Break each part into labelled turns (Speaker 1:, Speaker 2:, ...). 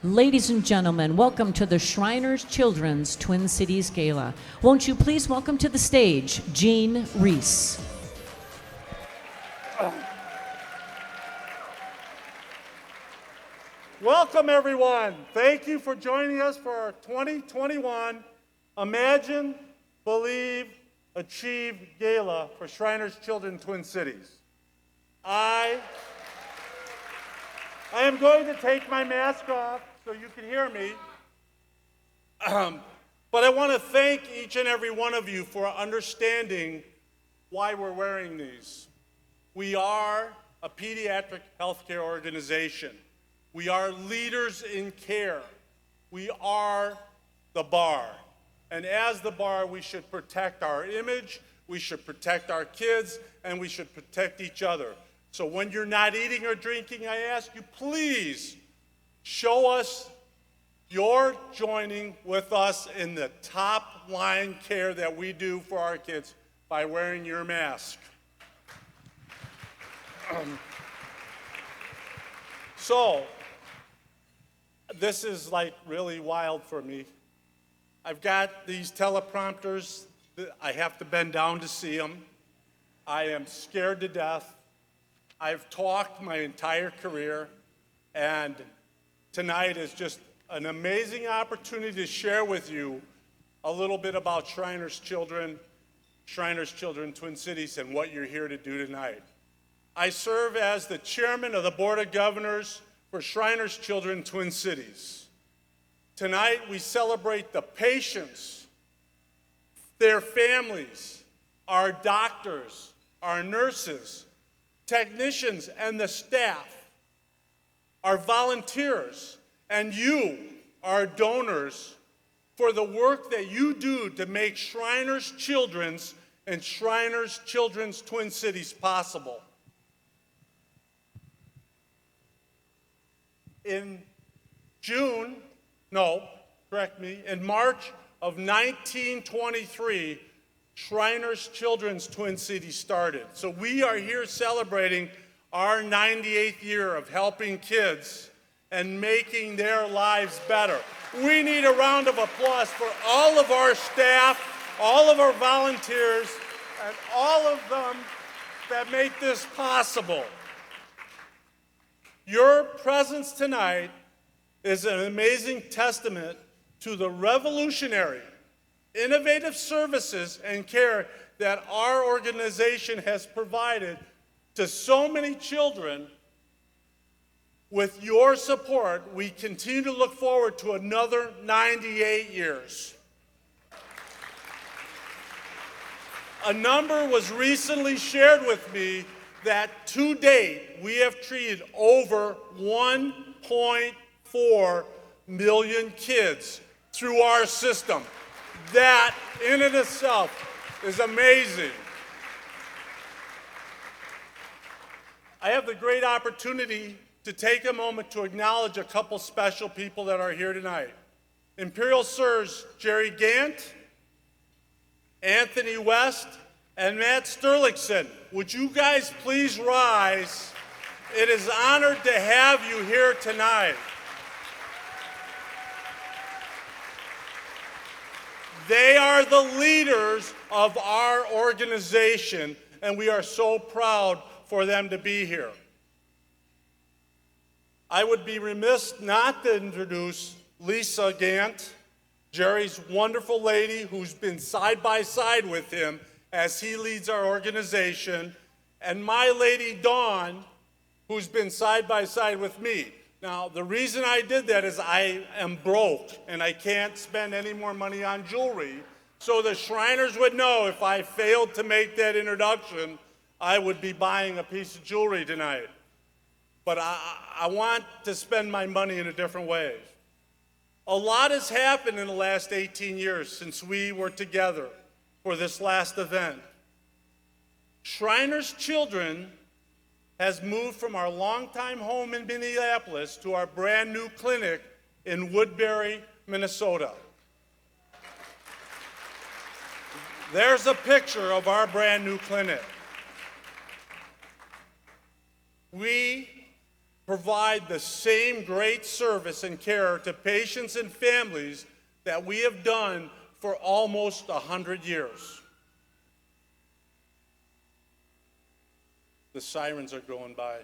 Speaker 1: Ladies and gentlemen, welcome to the Shriners Children's Twin Cities Gala. Won't you please welcome to the stage, Jean Reese.
Speaker 2: Welcome, everyone. Thank you for joining us for our 2021 Imagine, Believe, Achieve Gala for Shriners Children Twin Cities. I am going to take my mask off so you can hear me. But I want to thank each and every one of you for understanding why we're wearing these. We are a pediatric healthcare organization. We are leaders in care. We are the bar. And as the bar, we should protect our image, we should protect our kids, and we should protect each other. So when you're not eating or drinking, I ask you, please show us you're joining with us in the top line care that we do for our kids by wearing your mask. So, this is like really wild for me. I've got these teleprompters that I have to bend down to see them. I am scared to death. I've talked my entire career, and tonight is just an amazing opportunity to share with you a little bit about Shriners Children Twin Cities, and what you're here to do tonight. I serve as the chairman of the Board of Governors for Shriners Children Twin Cities. Tonight we celebrate the patients, their families, our doctors, our nurses, technicians, and the staff, our volunteers, and you, our donors, for the work that you do to make Shriners Children's and Shriners Children's Twin Cities possible. In March of 1923, Shriners Children's Twin Cities started. So we are here celebrating our 98th year of helping kids and making their lives better. We need a round of applause for all of our staff, all of our volunteers, and all of them that make this possible. Your presence tonight is an amazing testament to the revolutionary, innovative services and care that our organization has provided to so many children. With your support, we continue to look forward to another 98 years. A number was recently shared with me that to date, we have treated over 1.4 million kids through our system. That in and of itself is amazing. I have the great opportunity to take a moment to acknowledge a couple special people that are here tonight. Imperial Sirs Jerry Gant, Anthony West, and Matt Sterlickson. Would you guys please rise? It is honored to have you here tonight. They are the leaders of our organization, and we are so proud for them to be here. I would be remiss not to introduce Lisa Gant, Jerry's wonderful lady who's been side by side with him as he leads our organization, and my lady Dawn, who's been side by side with me. Now, the reason I did that is I am broke and I can't spend any more money on jewelry, so the Shriners would know if I failed to make that introduction, I would be buying a piece of jewelry tonight. But I want to spend my money in a different way. A lot has happened in the last 18 years since we were together for this last event. Shriners Children has moved from our longtime home in Minneapolis to our brand new clinic in Woodbury, Minnesota. There's a picture of our brand new clinic. We provide the same great service and care to patients and families that we have done for almost 100 years. The sirens are going by.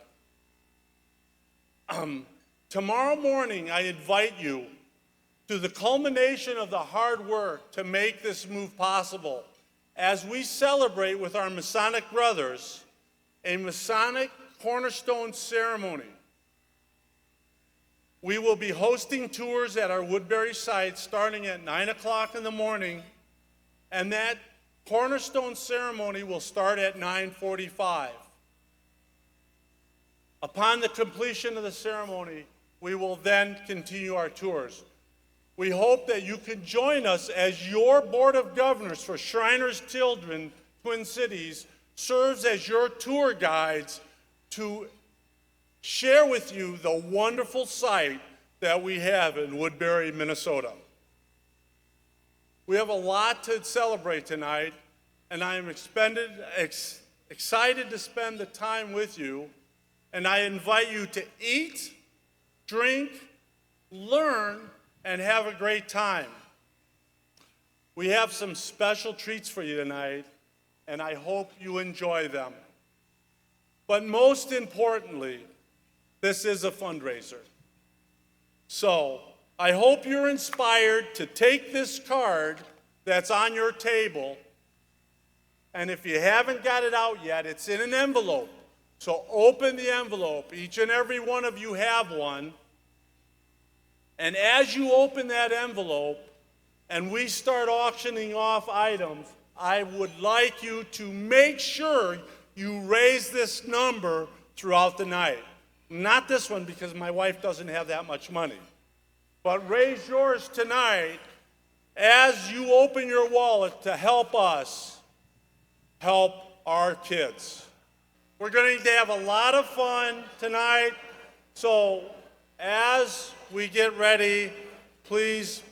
Speaker 2: Tomorrow morning, I invite you to the culmination of the hard work to make this move possible as we celebrate with our Masonic brothers a Masonic cornerstone ceremony. We will be hosting tours at our Woodbury site starting at 9 o'clock in the morning, and that cornerstone ceremony will start at 9:45. Upon the completion of the ceremony, we will then continue our tours. We hope that you can join us as your Board of Governors for Shriners Children, Twin Cities, serves as your tour guides to share with you the wonderful site that we have in Woodbury, Minnesota. We have a lot to celebrate tonight, and I am excited to spend the time with you, and I invite you to eat, drink, learn, and have a great time. We have some special treats for you tonight, and I hope you enjoy them. But most importantly, this is a fundraiser. So I hope you're inspired to take this card that's on your table, and if you haven't got it out yet, it's in an envelope. So open the envelope. Each and every one of you have one. And as you open that envelope and we start auctioning off items, I would like you to make sure you raise this number throughout the night. Not this one, because my wife doesn't have that much money. But raise yours tonight as you open your wallet to help us help our kids. We're going to have a lot of fun tonight, so as we get ready, please,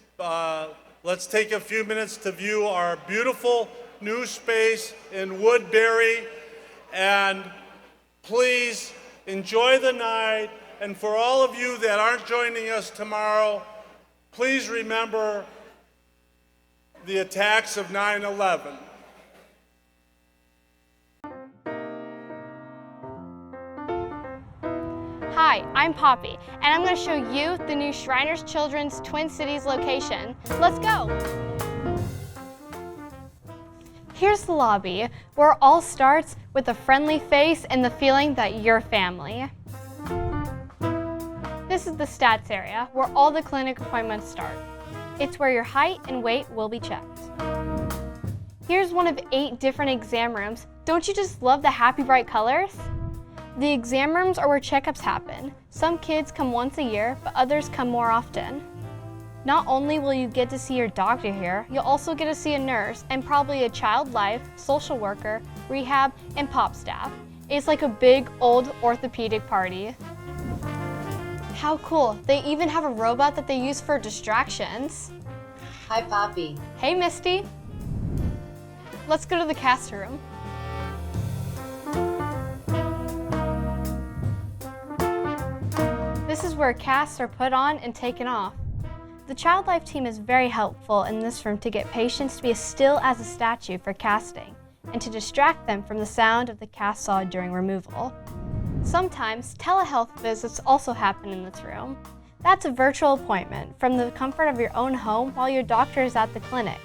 Speaker 2: let's take a few minutes to view our beautiful new space in Woodbury, and please enjoy the night. And for all of you that aren't joining us tomorrow, please remember the attacks of 9/11.
Speaker 3: Hi, I'm Poppy, and I'm going to show you the new Shriners Children's Twin Cities location. Let's go! Here's the lobby, where it all starts with a friendly face and the feeling that you're family. This is the stats area, where all the clinic appointments start. It's where your height and weight will be checked. Here's one of 8 different exam rooms. Don't you just love the happy bright colors? The exam rooms are where checkups happen. Some kids come once a year, but others come more often. Not only will you get to see your doctor here, you'll also get to see a nurse and probably a child life, social worker, rehab, and pop staff. It's like a big old orthopedic party. How cool! They even have a robot that they use for distractions.
Speaker 4: Hi, Poppy.
Speaker 3: Hey, Misty. Let's go to the cast room. This is where casts are put on and taken off. The Child Life team is very helpful in this room to get patients to be as still as a statue for casting and to distract them from the sound of the cast saw during removal. Sometimes telehealth visits also happen in this room. That's a virtual appointment from the comfort of your own home while your doctor is at the clinic.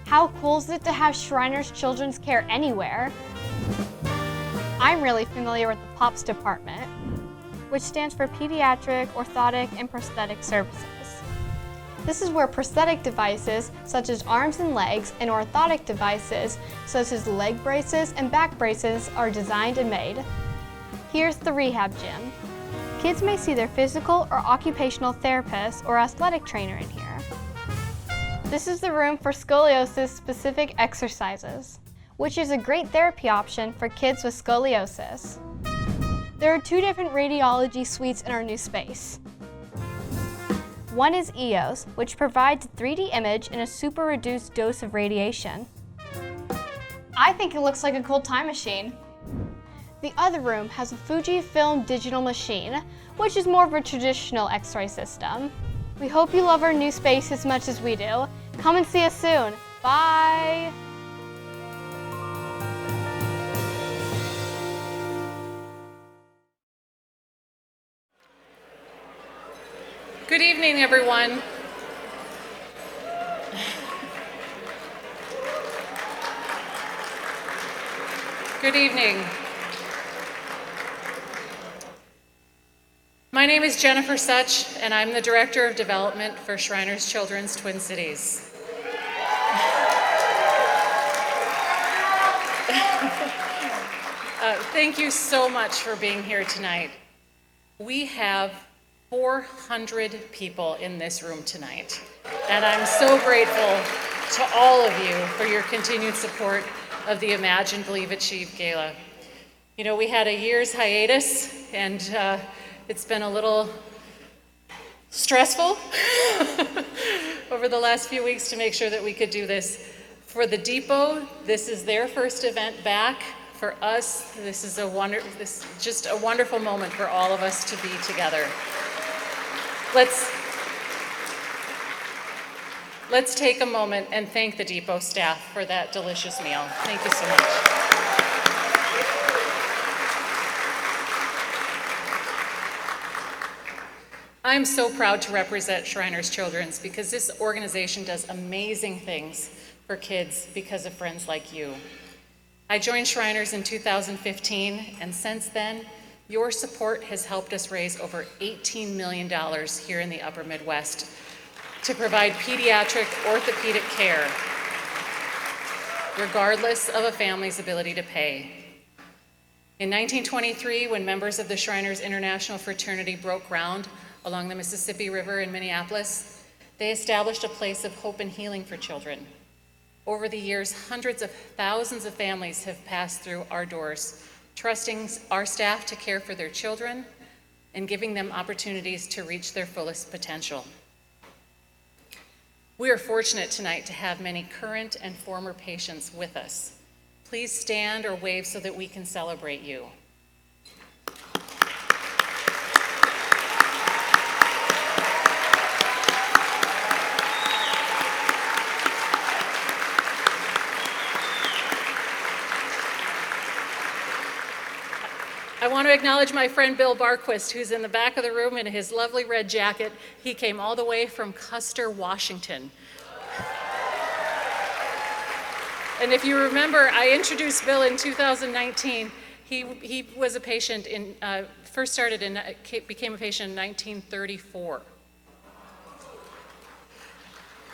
Speaker 3: How cool is it to have Shriners Children's Care anywhere? I'm really familiar with the POPS department, which stands for Pediatric, Orthotic, and Prosthetic Services. This is where prosthetic devices, such as arms and legs, and orthotic devices, such as leg braces and back braces, are designed and made. Here's the rehab gym. Kids may see their physical or occupational therapist or athletic trainer in here. This is the room for scoliosis-specific exercises, which is a great therapy option for kids with scoliosis. There are 2 different radiology suites in our new space. One is EOS, which provides a 3D image and a super reduced dose of radiation. I think it looks like a cool time machine. The other room has a Fujifilm digital machine, which is more of a traditional X-ray system. We hope you love our new space as much as we do. Come and see us soon. Bye!
Speaker 4: Good evening, everyone. Good evening. My name is Jennifer Such, and I'm the Director of Development for Shriners Children's Twin Cities. Thank you so much for being here tonight. We have 400 people in this room tonight, and I'm so grateful to all of you for your continued support of the Imagine, Believe, Achieve Gala. You know, we had a year's hiatus, and it's been a little stressful over the last few weeks to make sure that we could do this. For the Depot, this is their first event back. For us, this is just a wonderful moment for all of us to be together. Let's take a moment and thank the Depot staff for that delicious meal. Thank you so much. I'm so proud to represent Shriners Children's because this organization does amazing things for kids because of friends like you. I joined Shriners in 2015, and since then, your support has helped us raise over $18 million here in the Upper Midwest to provide pediatric orthopedic care, regardless of a family's ability to pay. In 1923, when members of the Shriners International Fraternity broke ground along the Mississippi River in Minneapolis, they established a place of hope and healing for children. Over the years, hundreds of thousands of families have passed through our doors, trusting our staff to care for their children and giving them opportunities to reach their fullest potential. We are fortunate tonight to have many current and former patients with us. Please stand or wave so that we can celebrate you. I want to acknowledge my friend Bill Barquist, who's in the back of the room in his lovely red jacket. He came all the way from Custer, Washington. And if you remember, I introduced Bill in 2019. He was a patient became a patient in 1934.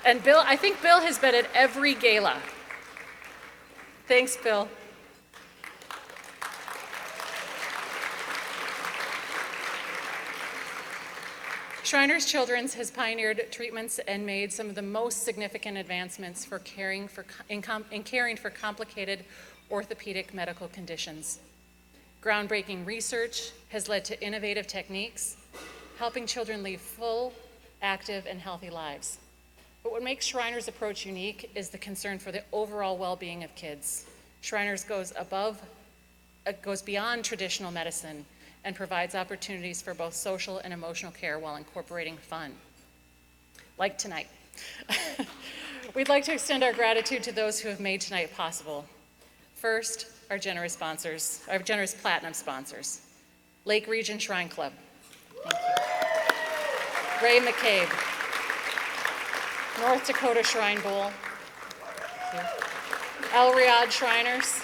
Speaker 4: And Bill, I think Bill has been at every gala. Thanks, Bill. Shriners Children's has pioneered treatments and made some of the most significant advancements for caring for complicated orthopedic medical conditions. Groundbreaking research has led to innovative techniques, helping children lead full, active, and healthy lives. But what makes Shriners' approach unique is the concern for the overall well-being of kids. Shriners goes beyond traditional medicine and provides opportunities for both social and emotional care while incorporating fun, like tonight. We'd like to extend our gratitude to those who have made tonight possible. First, our generous sponsors, our generous platinum sponsors. Lake Region Shrine Club, thank you. Ray McCabe, North Dakota Shrine Bowl, El Riyadh Shriners,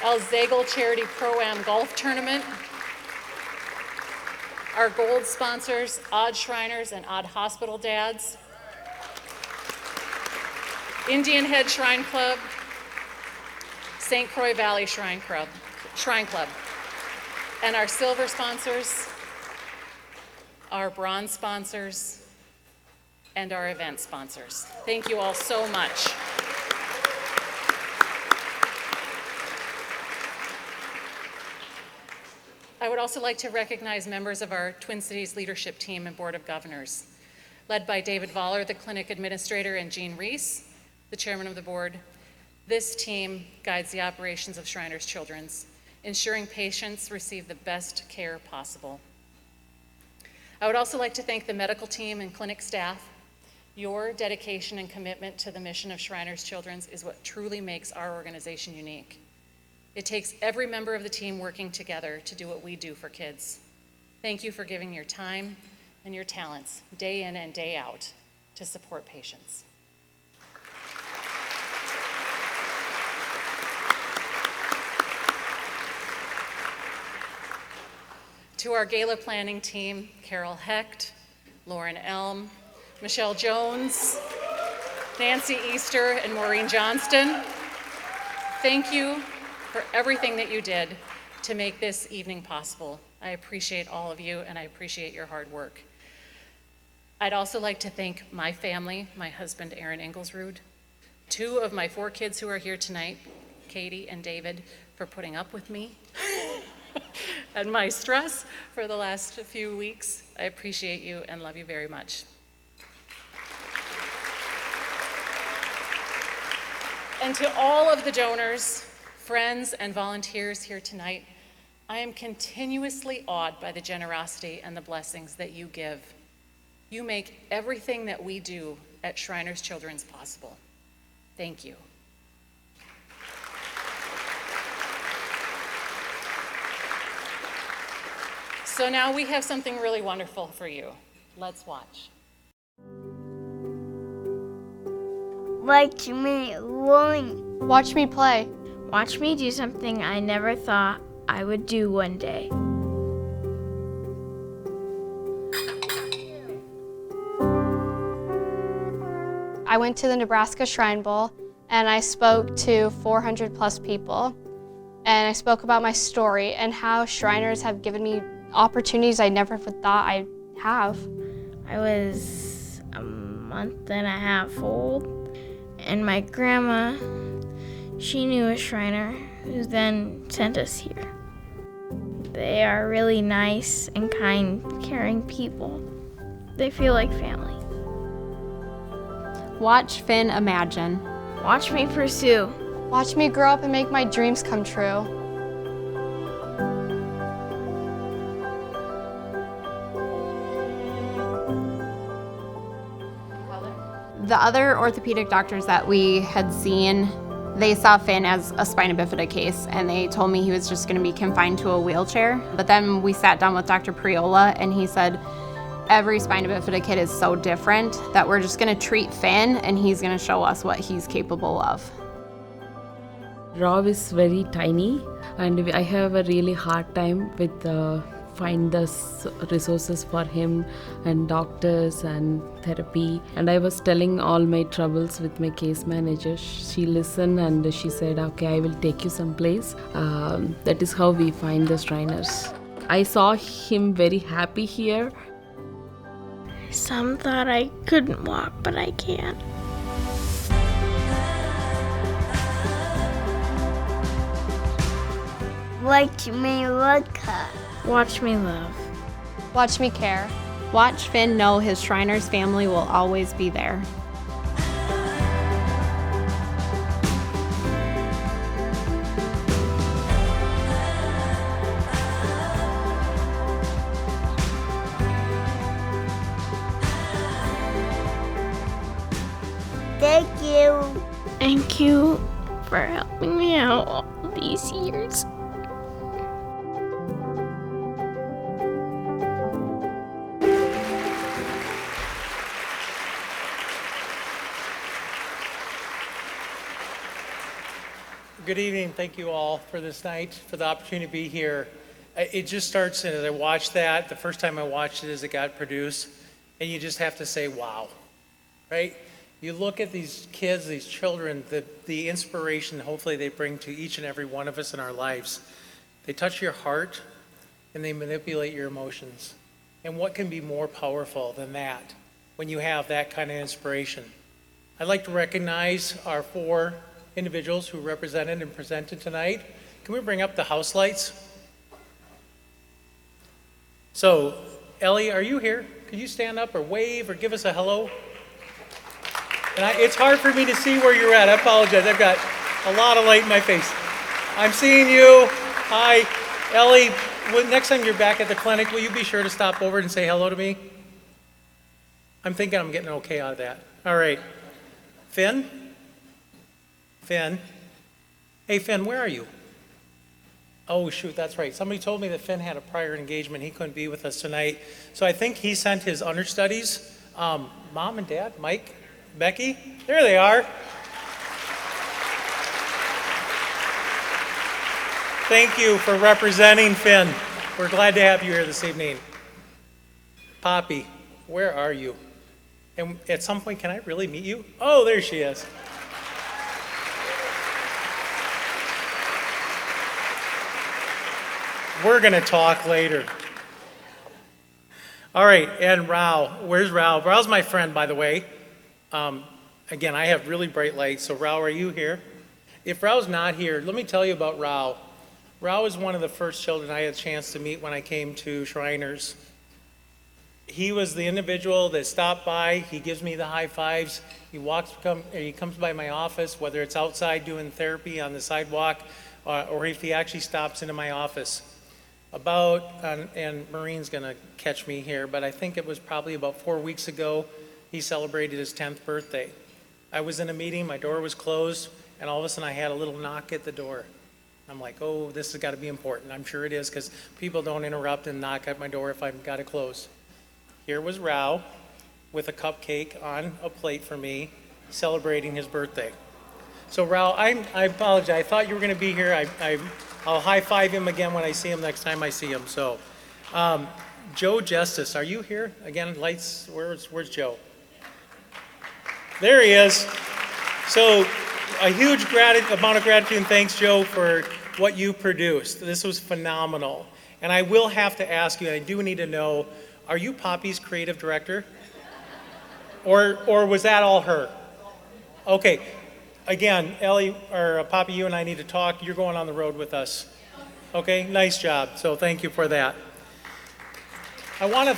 Speaker 4: El Zagel Charity Pro-Am Golf Tournament, our gold sponsors, Odd Shriners and Odd Hospital Dads, Indian Head Shrine Club, St. Croix Valley Shrine Club, and our silver sponsors, our bronze sponsors, and our event sponsors. Thank you all so much. I would also like to recognize members of our Twin Cities leadership team and Board of Governors, led by David Voller, the clinic administrator, and Jean Reese, the chairman of the board. This team guides the operations of Shriners Children's, ensuring patients receive the best care possible. I would also like to thank the medical team and clinic staff. Your dedication and commitment to the mission of Shriners Children's is what truly makes our organization unique. It takes every member of the team working together to do what we do for kids. Thank you for giving your time and your talents day in and day out to support patients. To our gala planning team, Carol Hecht, Lauren Elm, Michelle Jones, Nancy Easter, and Maureen Johnston, thank you for everything that you did to make this evening possible. I appreciate all of you, and I appreciate your hard work. I'd also like to thank my family, my husband, Aaron Inglesrud, 2 of my 4 kids who are here tonight, Katie and David, for putting up with me and my stress for the last few weeks. I appreciate you and love you very much. And to all of the donors, friends, and volunteers here tonight, I am continuously awed by the generosity and the blessings that you give. You make everything that we do at Shriners Children's possible. Thank you. So now we have something really wonderful for you. Let's watch.
Speaker 5: Watch me run.
Speaker 3: Watch me play.
Speaker 5: Watch me do something I never thought I would do one day.
Speaker 3: I went to the Nebraska Shrine Bowl and I spoke to 400 plus people. And I spoke about my story and how Shriners have given me opportunities I never thought I'd have.
Speaker 5: I was a month and a half old, and my grandma, she knew a Shriner who then sent us here. They are really nice and kind, caring people. They feel like family.
Speaker 6: Watch Finn imagine.
Speaker 5: Watch me pursue.
Speaker 3: Watch me grow up and make my dreams come true.
Speaker 6: The other orthopedic doctors that we had seen, they saw Finn as a spina bifida case, and they told me he was just going to be confined to a wheelchair. But then we sat down with Dr. Priola, and he said, every spina bifida kid is so different that we're just going to treat Finn, and he's going to show us what he's capable of.
Speaker 7: Rob is very tiny, and I have a really hard time with find the resources for him and doctors and therapy. And I was telling all my troubles with my case manager. She listened and she said, okay, I will take you someplace. That is how we find the Shriners. I saw him very happy here.
Speaker 5: Some thought I couldn't walk, but I can.
Speaker 8: Watch me look.
Speaker 5: Watch me love.
Speaker 3: Watch me care.
Speaker 6: Watch Finn know his Shriners family will always be there.
Speaker 8: Thank you.
Speaker 5: Thank you for helping me out all these years.
Speaker 9: Good evening. Thank you all for this night, for the opportunity to be here. It just starts, and as I watched that, the first time I watched it as it got produced, and you just have to say, wow, right? You look at these kids, these children, the inspiration hopefully they bring to each and every one of us in our lives. They touch your heart, and they manipulate your emotions. And what can be more powerful than that when you have that kind of inspiration? I'd like to recognize our 4 individuals who represented and presented tonight. Can we bring up the house lights? So, Ellie, are you here? Could you stand up or wave or give us a hello? And it's hard for me to see where you're at. I apologize. I've got a lot of light in my face. I'm seeing you. Hi, Ellie. Next time you're back at the clinic, will you be sure to stop over and say hello to me? I'm thinking I'm getting okay out of that. All right. Finn? Finn? Hey, Finn, where are you? Oh, shoot, that's right. Somebody told me that Finn had a prior engagement. He couldn't be with us tonight. So I think he sent his understudies. Mom and Dad, Mike, Becky, there they are. Thank you for representing Finn. We're glad to have you here this evening. Poppy, where are you? And at some point, can I really meet you? Oh, there she is. We're going to talk later. All right, and Rao. Where's Rao? Rao's my friend, by the way. Again, I have really bright lights, so Rao, are you here? If Rao's not here, let me tell you about Rao. Rao is one of the first children I had a chance to meet when I came to Shriners. He was the individual that stopped by. He gives me the high fives. He comes by my office, whether it's outside doing therapy on the sidewalk, or if he actually stops into my office. And Maureen's going to catch me here, but I think it was probably about 4 weeks ago, he celebrated his 10th birthday. I was in a meeting, my door was closed, and all of a sudden I had a little knock at the door. I'm like, oh, this has got to be important. I'm sure it is, because people don't interrupt and knock at my door if I've got it closed. Here was Rao with a cupcake on a plate for me, celebrating his birthday. So Rao, I apologize. I thought you were going to be here. I'll high-five him again when I see him next time I see him. So, Joe Justice, are you here? Again, lights, where's Joe? There he is. So, a huge amount of gratitude and thanks, Joe, for what you produced. This was phenomenal. And I will have to ask you, I do need to know, are you Poppy's creative director? Or was that all her? Okay. Again, Ellie, or Poppy, you and I need to talk. You're going on the road with us. Okay, nice job. So thank you for that. I want to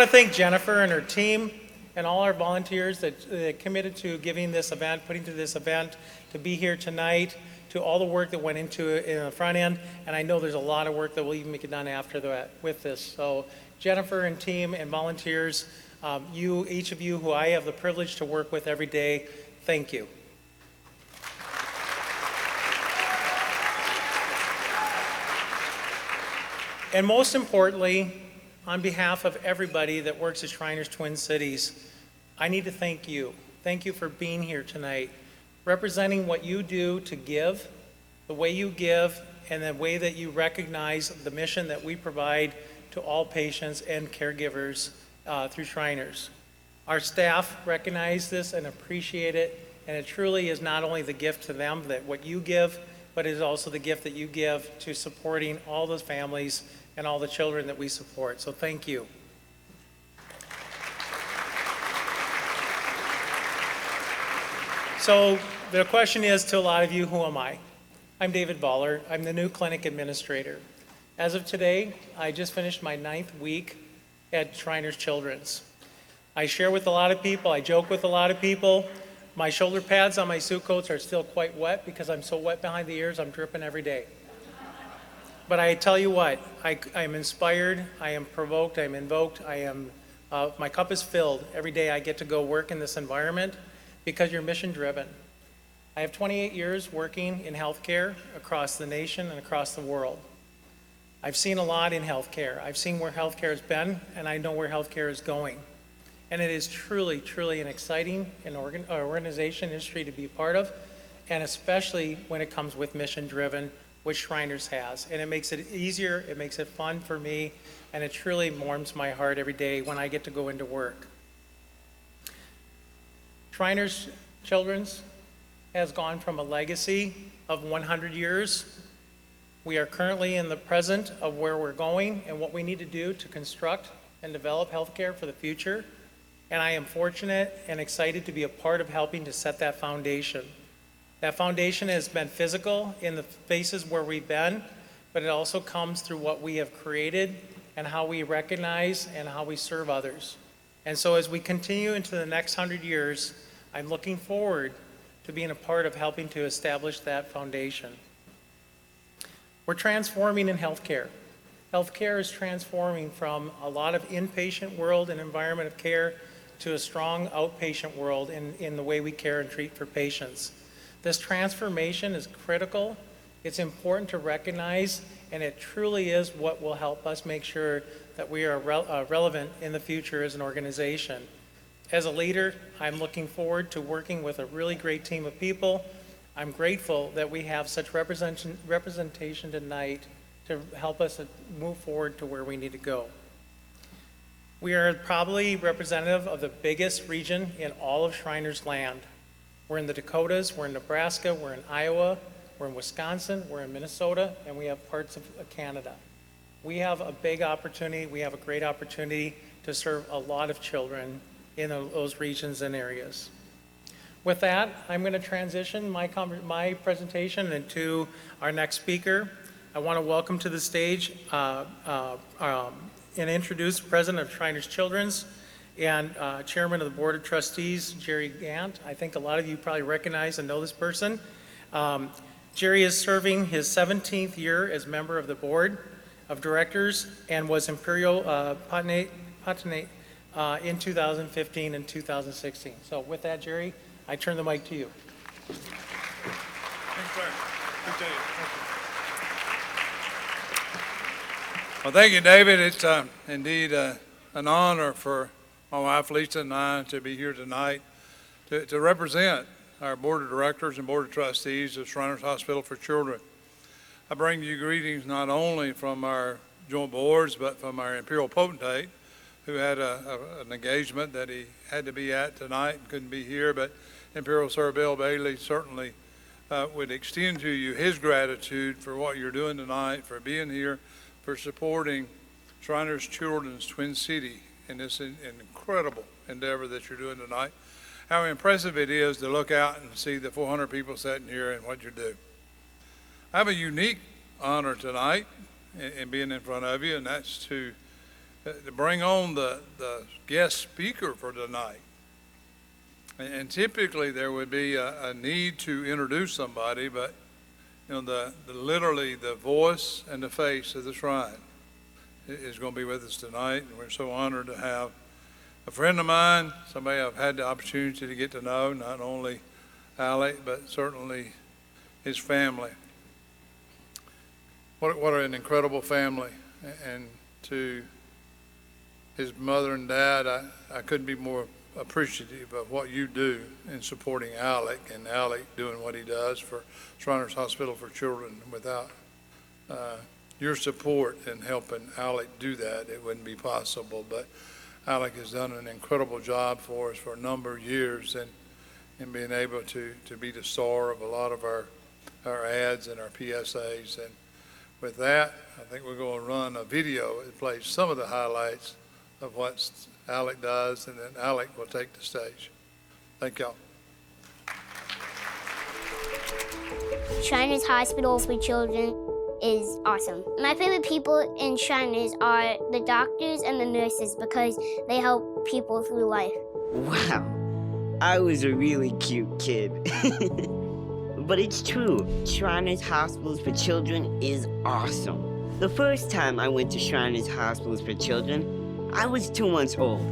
Speaker 9: thank Jennifer and her team and all our volunteers that committed to giving this event, putting to this event, to be here tonight, to all the work that went into it in the front end. And I know there's a lot of work that will even get done after that with this. So Jennifer and team and volunteers, each of you who I have the privilege to work with every day, thank you. And most importantly, on behalf of everybody that works at Shriners Twin Cities, I need to thank you. Thank you for being here tonight, representing what you do to give, the way you give, and the way that you recognize the mission that we provide to all patients and caregivers through Shriners. Our staff recognize this and appreciate it, and it truly is not only the gift to them that what you give, but it is also the gift that you give to supporting all those families and all the children that we support. So thank you. So the question is to a lot of you, who am I? I'm David Baller. I'm the new clinic administrator. As of today, I just finished my 9th week at Shriners Children's. I share with a lot of people, I joke with a lot of people. My shoulder pads on my suit coats are still quite wet because I'm so wet behind the ears, I'm dripping every day. But I tell you what, I am inspired, I am provoked, I am invoked, my cup is filled every day I get to go work in this environment because you're mission driven. I have 28 years working in healthcare across the nation and across the world. I've seen a lot in healthcare. I've seen where healthcare has been, and I know where healthcare is going. And it is truly, truly an exciting organization, industry to be part of, and especially when it comes with mission-driven, which Shriners has. And it makes it easier, it makes it fun for me, and it truly warms my heart every day when I get to go into work. Shriners Children's has gone from a legacy of 100 years. We are currently in the present of where we're going and what we need to do to construct and develop healthcare for the future. And I am fortunate and excited to be a part of helping to set that foundation. That foundation has been physical in the spaces where we've been, but it also comes through what we have created and how we recognize and how we serve others. And so as we continue into the next 100 years, I'm looking forward to being a part of helping to establish that foundation. We're transforming in healthcare. Healthcare is transforming from a lot of inpatient world and environment of care to a strong outpatient world in the way we care and treat for patients. This transformation is critical. It's important to recognize, and it truly is what will help us make sure that we are relevant in the future as an organization. As a leader, I'm looking forward to working with a really great team of people. I'm grateful that we have such representation tonight to help us move forward to where we need to go. We are probably representative of the biggest region in all of Shriners land. We're in the Dakotas, we're in Nebraska, we're in Iowa, we're in Wisconsin, we're in Minnesota, and we have parts of Canada. We have a big opportunity, we have a great opportunity to serve a lot of children in those regions and areas. With that, I'm going to transition my presentation into our next speaker. I want to welcome to the stage and introduce President of Shriners Children's and Chairman of the Board of Trustees, Jerry Gant. I think a lot of you probably recognize and know this person. Jerry is serving his 17th year as member of the Board of Directors and was Imperial Patinate in 2015 and 2016. So with that, Jerry, I turn the mic to you.
Speaker 10: Thanks, sir. Appreciate it. Well, thank you, David. It's indeed an honor for my wife, Lisa, and I to be here tonight to represent our Board of Directors and Board of Trustees of Shriners Hospital for Children. I bring you greetings not only from our joint boards, but from our Imperial Potentate, who had an engagement that he had to be at tonight and couldn't be here, but Imperial Sir Bill Bailey certainly would extend to you his gratitude for what you're doing tonight, for being here, for supporting Shriners Children's Twin City in this incredible endeavor that you're doing tonight. How impressive it is to look out and see the 400 people sitting here and what you do. I have a unique honor tonight in being in front of you, and that's to bring on the guest speaker for tonight. And typically there would be a need to introduce somebody, but you know, literally the voice and the face of the shrine is going to be with us tonight, and we're so honored to have a friend of mine, somebody I've had the opportunity to get to know, not only Alec, but certainly his family. What an incredible family. And to his mother and dad, I couldn't be more appreciative of what you do in supporting Alec, and Alec doing what he does for Shriners Hospital for Children. Without your support in helping Alec do that, it wouldn't be possible. But Alec has done an incredible job for us for a number of years, and in being able to be the star of a lot of our ads and our PSAs. And with that, I think we're going to run a video that plays some of the highlights of what Alec does, and then Alec will take the stage. Thank y'all.
Speaker 8: Shriners Hospitals for Children is awesome. My favorite people in Shriners are the doctors and the nurses because they help people through life.
Speaker 11: Wow, I was a really cute kid. But it's true, Shriners Hospitals for Children is awesome. The first time I went to Shriners Hospitals for Children, I was 2 months old.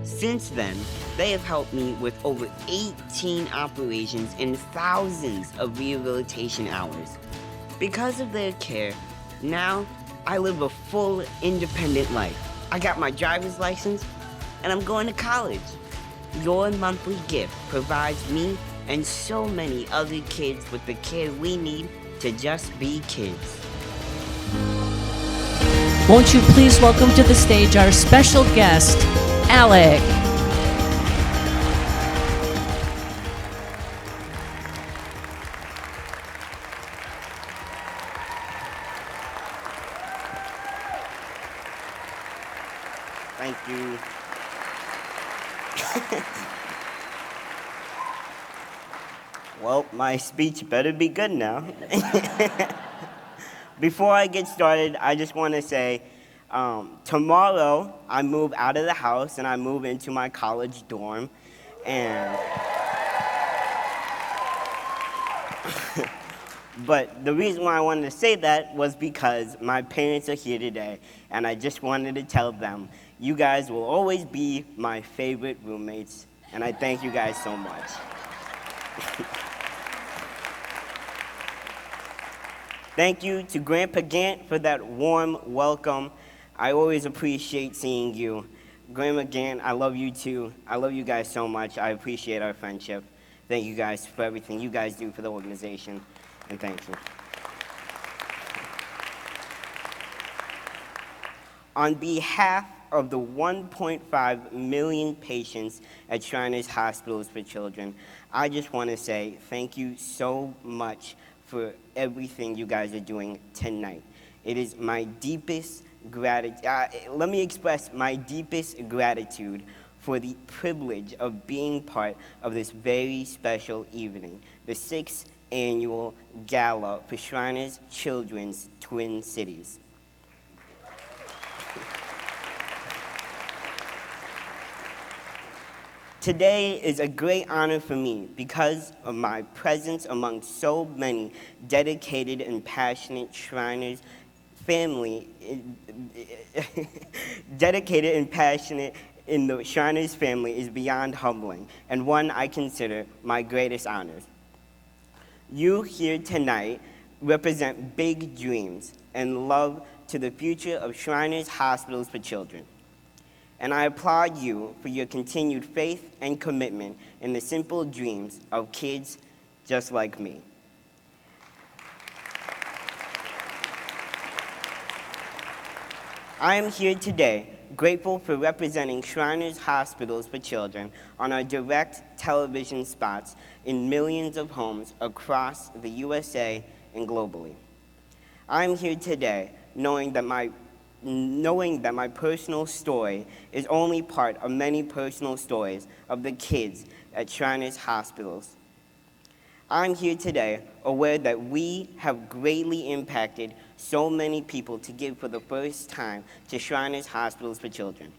Speaker 11: Since then, they have helped me with over 18 operations and thousands of rehabilitation hours. Because of their care, now I live a full, independent life. I got my driver's license, and I'm going to college. Your monthly gift provides me and so many other kids with the care we need to just be kids.
Speaker 1: Won't you please welcome to the stage our special guest, Alec.
Speaker 11: Thank you. Well, my speech better be good now. Before I get started, I just want to say, tomorrow I move out of the house and I move into my college dorm, and But the reason why I wanted to say that was because my parents are here today, and I just wanted to tell them, you guys will always be my favorite roommates, and I thank you guys so much. Thank you to Grandpa Gant for that warm welcome. I always appreciate seeing you. Grandma Gant, I love you too. I love you guys so much. I appreciate our friendship. Thank you guys for everything you guys do for the organization, and thank you. On behalf of the 1.5 million patients at Shriners Hospitals for Children, I just want to say thank you so much for everything you guys are doing tonight. It is my deepest gratitude. Let me express my deepest gratitude for the privilege of being part of this very special evening, the 6th annual Gala for Shriners Children's Twin Cities. Today is a great honor for me because of my presence among so many dedicated and passionate Shriners family, dedicated and passionate in the Shriners family is beyond humbling, and one I consider my greatest honors. You here tonight represent big dreams and love to the future of Shriners Hospitals for Children. And I applaud you for your continued faith and commitment in the simple dreams of kids just like me. I am here today grateful for representing Shriners Hospitals for Children on our direct television spots in millions of homes across the USA and globally. I'm here today knowing that my personal story is only part of many personal stories of the kids at Shriners Hospitals. I'm here today aware that we have greatly impacted so many people to give for the first time to Shriners Hospitals for Children.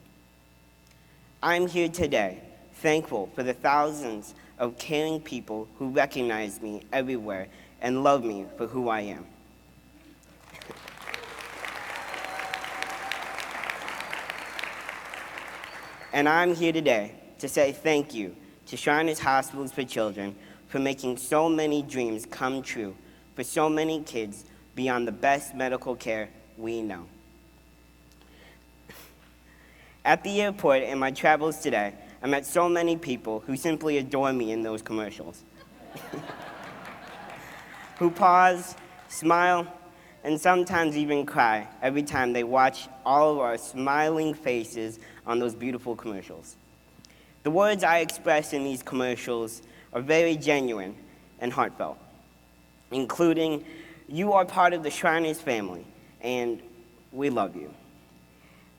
Speaker 11: I'm here today thankful for the thousands of caring people who recognize me everywhere and love me for who I am. And I'm here today to say thank you to Shriners Hospitals for Children for making so many dreams come true for so many kids beyond the best medical care we know. At the airport in my travels today, I met so many people who simply adore me in those commercials. Who pause, smile, and sometimes even cry every time they watch all of our smiling faces on those beautiful commercials. The words I express in these commercials are very genuine and heartfelt, including, "You are part of the Shriners family, and we love you."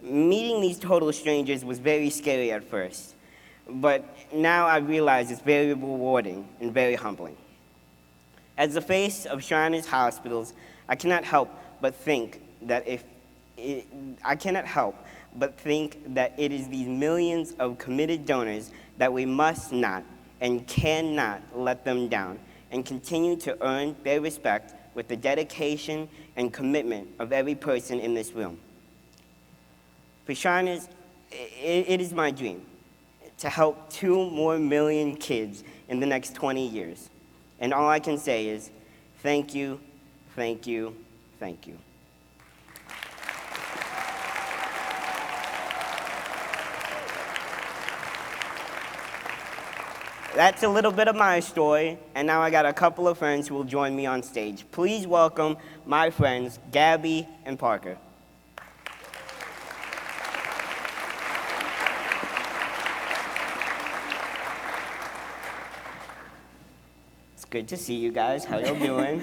Speaker 11: Meeting these total strangers was very scary at first, but now I realize it's very rewarding and very humbling. As the face of Shriners Hospitals, I cannot help but think that it is these millions of committed donors that we must not and cannot let them down and continue to earn their respect with the dedication and commitment of every person in this room. For Shriners, it is my dream to help 2 more million kids in the next 20 years. And all I can say is thank you, thank you, thank you. That's a little bit of my story, and now I got a couple of friends who will join me on stage. Please welcome my friends, Gabby and Parker. It's good to see you guys. How y'all doing?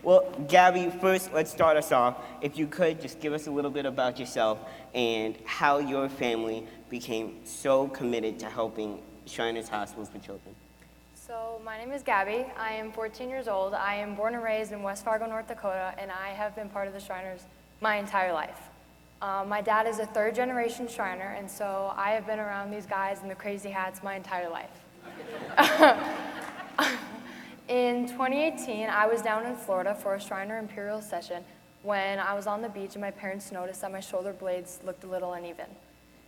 Speaker 11: Well, Gabby, first, let's start us off. If you could, just give us a little bit about yourself and how your family became so committed to helping Shriners Hospitals for Children.
Speaker 12: So my name is Gabby. I am 14 years old. I am born and raised in West Fargo, North Dakota, and I have been part of the Shriners my entire life. My dad is a 3rd-generation Shriner, and so I have been around these guys in the crazy hats my entire life. In 2018, I was down in Florida for a Shriner Imperial session when I was on the beach and my parents noticed that my shoulder blades looked a little uneven.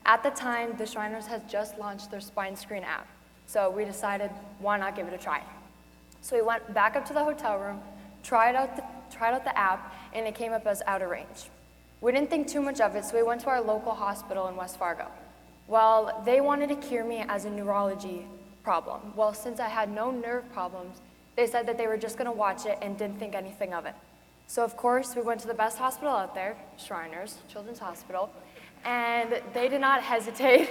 Speaker 12: At the time, the Shriners had just launched their spine screen app, so we decided, why not give it a try? So we went back up to the hotel room, tried out the app, and it came up as out of range. We didn't think too much of it, so we went to our local hospital in West Fargo. Well, they wanted to cure me as a neurology problem. Well, since I had no nerve problems, they said that they were just going to watch it and didn't think anything of it. So of course, we went to the best hospital out there, Shriners Children's Hospital, and they did not hesitate.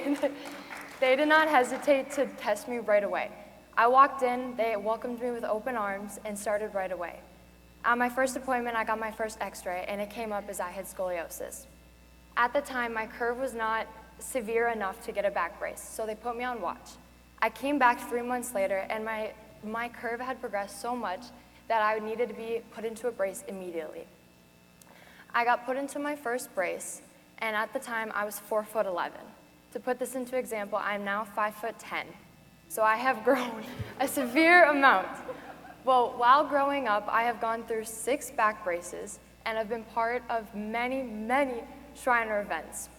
Speaker 12: They did not hesitate to test me right away. I walked in, they welcomed me with open arms and started right away. At my first appointment, I got my first x-ray, and it came up as I had scoliosis. At the time, my curve was not severe enough to get a back brace, so they put me on watch. I came back 3 months later, and my curve had progressed so much that I needed to be put into a brace immediately. I got put into my first brace, and at the time, I was 4'11". To put this into example, I'm now 5'10". So I have grown a severe amount. Well, while growing up, I have gone through 6 back braces and have been part of many, many Shriner events.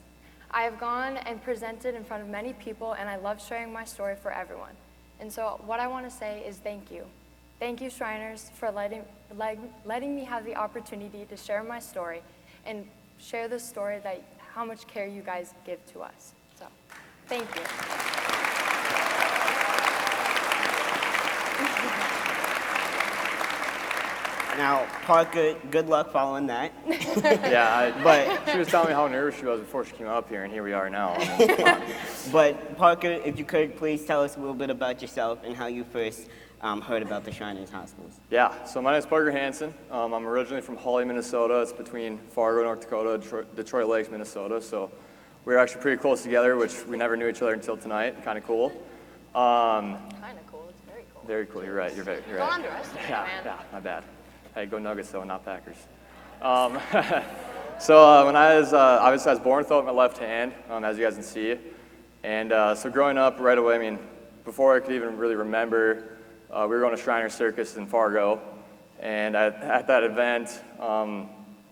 Speaker 12: I have gone and presented in front of many people, and I love sharing my story for everyone. And so what I want to say is thank you. Thank you, Shriners, for letting me have the opportunity to share my story and share the story that how much care you guys give to us. So, thank you.
Speaker 11: Now, Parker, good luck following that.
Speaker 13: But she was telling me how nervous she was before she came up here, and here we are now.
Speaker 11: But Parker, if you could, please tell us a little bit about yourself and how you first heard about the Shriners Hospitals.
Speaker 13: Yeah, so my name is Parker Hansen. I'm originally from Hawley, Minnesota. It's between Fargo, North Dakota, Detroit Lakes, Minnesota. So we're actually pretty close together, which we never knew each other until tonight. Kind of cool.
Speaker 12: Kind of cool. It's very cool.
Speaker 13: Very cool. You're right. You're right.
Speaker 12: Don't underestimate, man.
Speaker 13: Yeah, my bad. Hey, go Nuggets though, not Packers. So when I was born without my left hand, as you guys can see, and so growing up right away, I mean, before I could even really remember, we were going to Shriner Circus in Fargo, and at that event,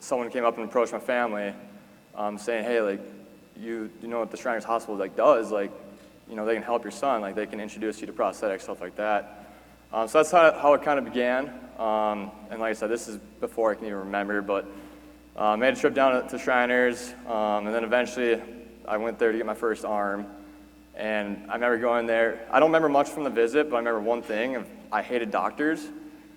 Speaker 13: someone came up and approached my family, saying, "Hey, like, you know what the Shriners Hospital does? Like, you know, they can help your son. Like, they can introduce you to prosthetics, stuff like that." So that's how it kind of began. And like I said, this is before I can even remember, but made a trip down to Shriners, and then eventually I went there to get my first arm. And I remember going there. I don't remember much from the visit, but I remember one thing. I hated doctors.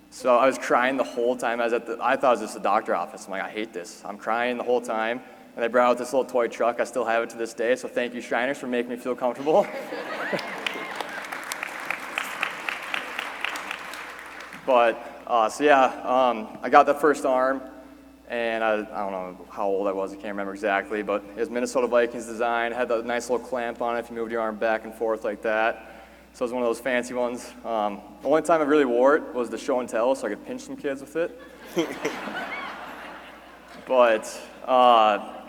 Speaker 13: So I was crying the whole time. I thought it was just a doctor office. I'm like, I hate this. I'm crying the whole time. And they brought out this little toy truck. I still have it to this day, so thank you, Shriners, for making me feel comfortable. But, I got that first arm, and I don't know how old I was, I can't remember exactly, but it was Minnesota Vikings design, had that nice little clamp on it if you moved your arm back and forth like that. So it was one of those fancy ones. The only time I really wore it was the show and tell, so I could pinch some kids with it. But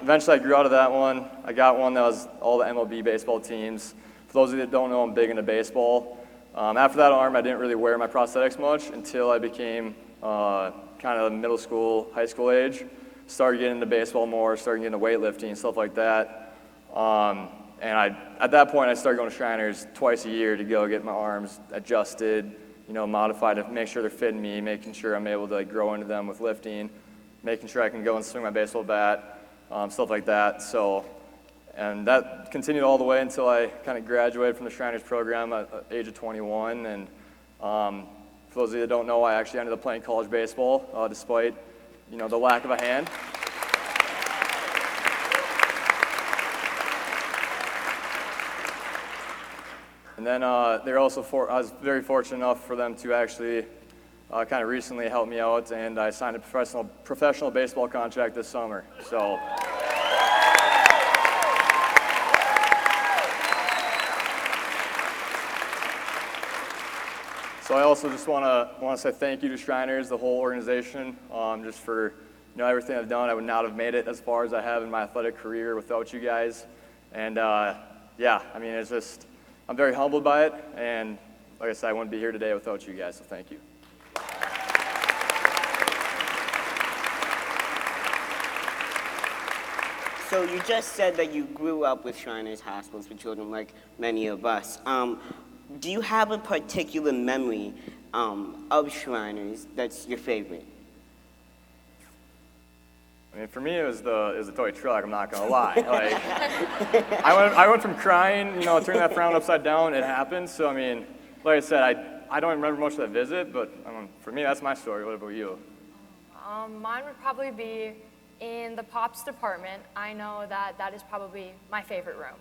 Speaker 13: eventually I grew out of that one. I got one that was all the MLB baseball teams. For those of you that don't know, I'm big into baseball. After that arm, I didn't really wear my prosthetics much until I became kind of middle school, high school age. Started getting into baseball more, started getting into weightlifting, stuff like that. And at that point, I started going to Shriners twice a year to go get my arms adjusted, you know, modified to make sure they're fitting me, making sure I'm able to grow into them with lifting, making sure I can go and swing my baseball bat, stuff like that. And that continued all the way until I kind of graduated from the Shriners program at the age of 21. And for those of you that don't know, I actually ended up playing college baseball despite, you know, the lack of a hand. And then I was very fortunate enough for them to actually kind of recently help me out, and I signed a professional baseball contract this summer. So I also just want to say thank you to Shriners, the whole organization, just for everything I've done. I would not have made it as far as I have in my athletic career without you guys. And it's just, I'm very humbled by it. And like I said, I wouldn't be here today without you guys, so thank you.
Speaker 11: So you just said that you grew up with Shriners Hospitals for Children, like many of us. Do you have a particular memory of Shriners that's your favorite?
Speaker 13: I mean, for me, it was the toy truck. I'm not gonna lie. Like, I went from crying, turning that frown upside down. It happened. So I mean, like I said, I don't remember much of that visit, but for me, that's my story. What about you?
Speaker 12: Mine would probably be in the Pops department. I know that is probably my favorite room.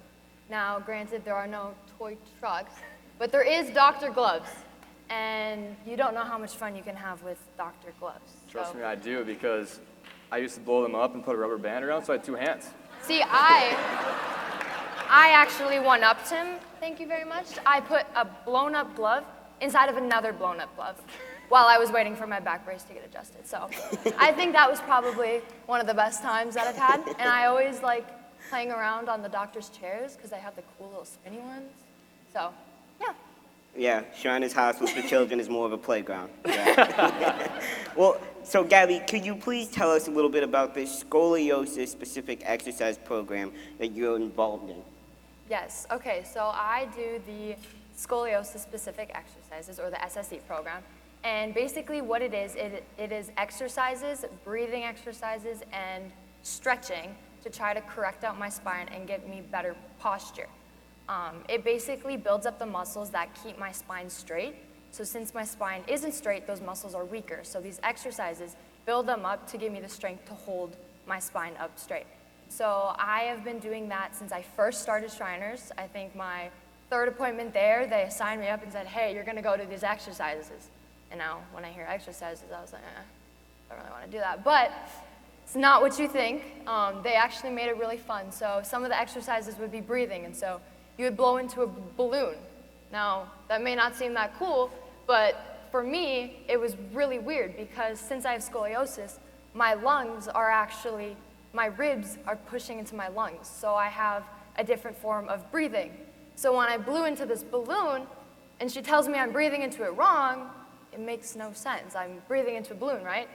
Speaker 12: Now, granted, there are no toy trucks, but there is Dr. Gloves, and you don't know how much fun you can have with Dr. Gloves.
Speaker 13: Trust me, I do, because I used to blow them up and put a rubber band around, so I had 2 hands.
Speaker 12: See, I actually one-upped him, thank you very much. I put a blown-up glove inside of another blown-up glove while I was waiting for my back brace to get adjusted. So I think that was probably one of the best times that I've had. And I always like playing around on the doctor's chairs because they have the cool little spinny ones. So, yeah.
Speaker 11: Yeah, Shriners Hospitals for Children is more of a playground. Yeah. Well, so Gabby, could you please tell us a little bit about this scoliosis-specific exercise program that you're involved in?
Speaker 12: Yes, okay, so I do the scoliosis-specific exercises, or the SSE program. And basically what it is exercises, breathing exercises, and stretching to try to correct out my spine and get me better posture. It basically builds up the muscles that keep my spine straight. So since my spine isn't straight, those muscles are weaker. So these exercises build them up to give me the strength to hold my spine up straight. So I have been doing that since I first started Shriners. I think my 3rd appointment there, they assigned me up and said, hey, you're gonna go to these exercises. And now when I hear exercises, I was like, I don't really wanna do that. But it's not what you think. They actually made it really fun. So some of the exercises would be breathing, and so you would blow into a balloon. Now, that may not seem that cool, but for me, it was really weird because since I have scoliosis, my lungs are actually, my ribs are pushing into my lungs. So I have a different form of breathing. So when I blew into this balloon, and she tells me I'm breathing into it wrong, it makes no sense. I'm breathing into a balloon, right?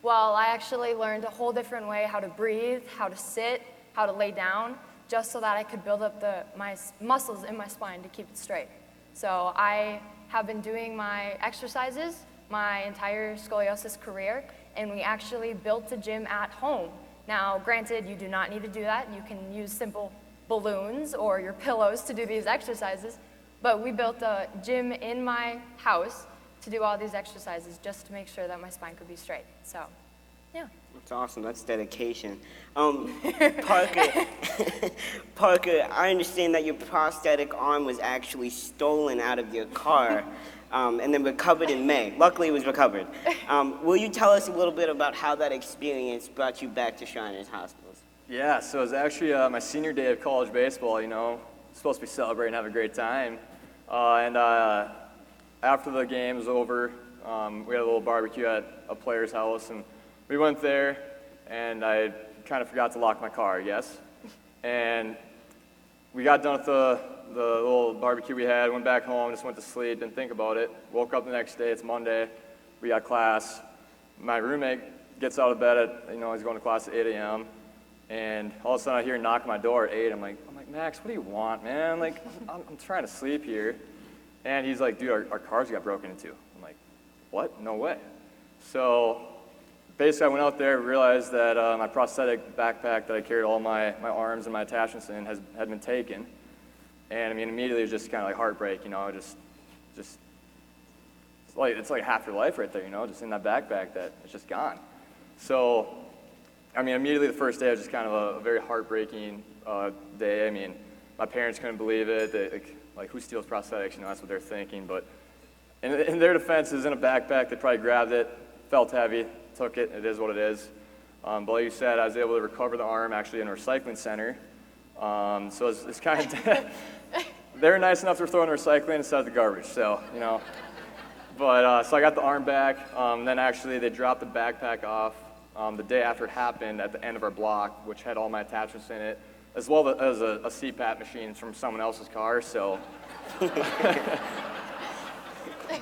Speaker 12: Well, I actually learned a whole different way how to breathe, how to sit, how to lay down, just so that I could build up my muscles in my spine to keep it straight. So I have been doing my exercises my entire scoliosis career, and we actually built a gym at home. Now, granted, you do not need to do that. You can use simple balloons or your pillows to do these exercises, but we built a gym in my house to do all these exercises just to make sure that my spine could be straight. So, yeah.
Speaker 11: That's awesome. That's dedication. Parker, Parker, I understand that your prosthetic arm was actually stolen out of your car and then recovered in May. Luckily, it was recovered. Will you tell us a little bit about how that experience brought you back to Shriners Hospitals?
Speaker 13: Yeah, so it was actually my senior day of college baseball, supposed to be celebrating, have a great time. After the game was over, we had a little barbecue at a player's house, and we went there, and I kind of forgot to lock my car, I guess. And we got done with the little barbecue we had, went back home, just went to sleep, didn't think about it. Woke up the next day, it's Monday, we got class. My roommate gets out of bed at, he's going to class at 8 a.m. And all of a sudden I hear him knock on my door at 8. I'm like, Max, what do you want, man? Like, I'm trying to sleep here. And he's like, dude, our cars got broken into. I'm like, what? No way. So basically I went out there, realized that my prosthetic backpack that I carried all my arms and my attachments in had been taken. And immediately it was just kind of like heartbreak, it's like half your life right there, just in that backpack that it's just gone. So, immediately the first day was just kind of a very heartbreaking day. My parents couldn't believe it. They, like who steals prosthetics? That's what they're thinking. But in their defense, it was in a backpack. They probably grabbed it, felt heavy, took it. It is what it is. But like you said, I was able to recover the arm actually in a recycling center. So it's kind of they're nice enough to throw in recycling instead of the garbage. So But so I got the arm back. Then actually they dropped the backpack off the day after it happened at the end of our block, which had all my attachments in it, as well as a CPAP machine from someone else's car. So,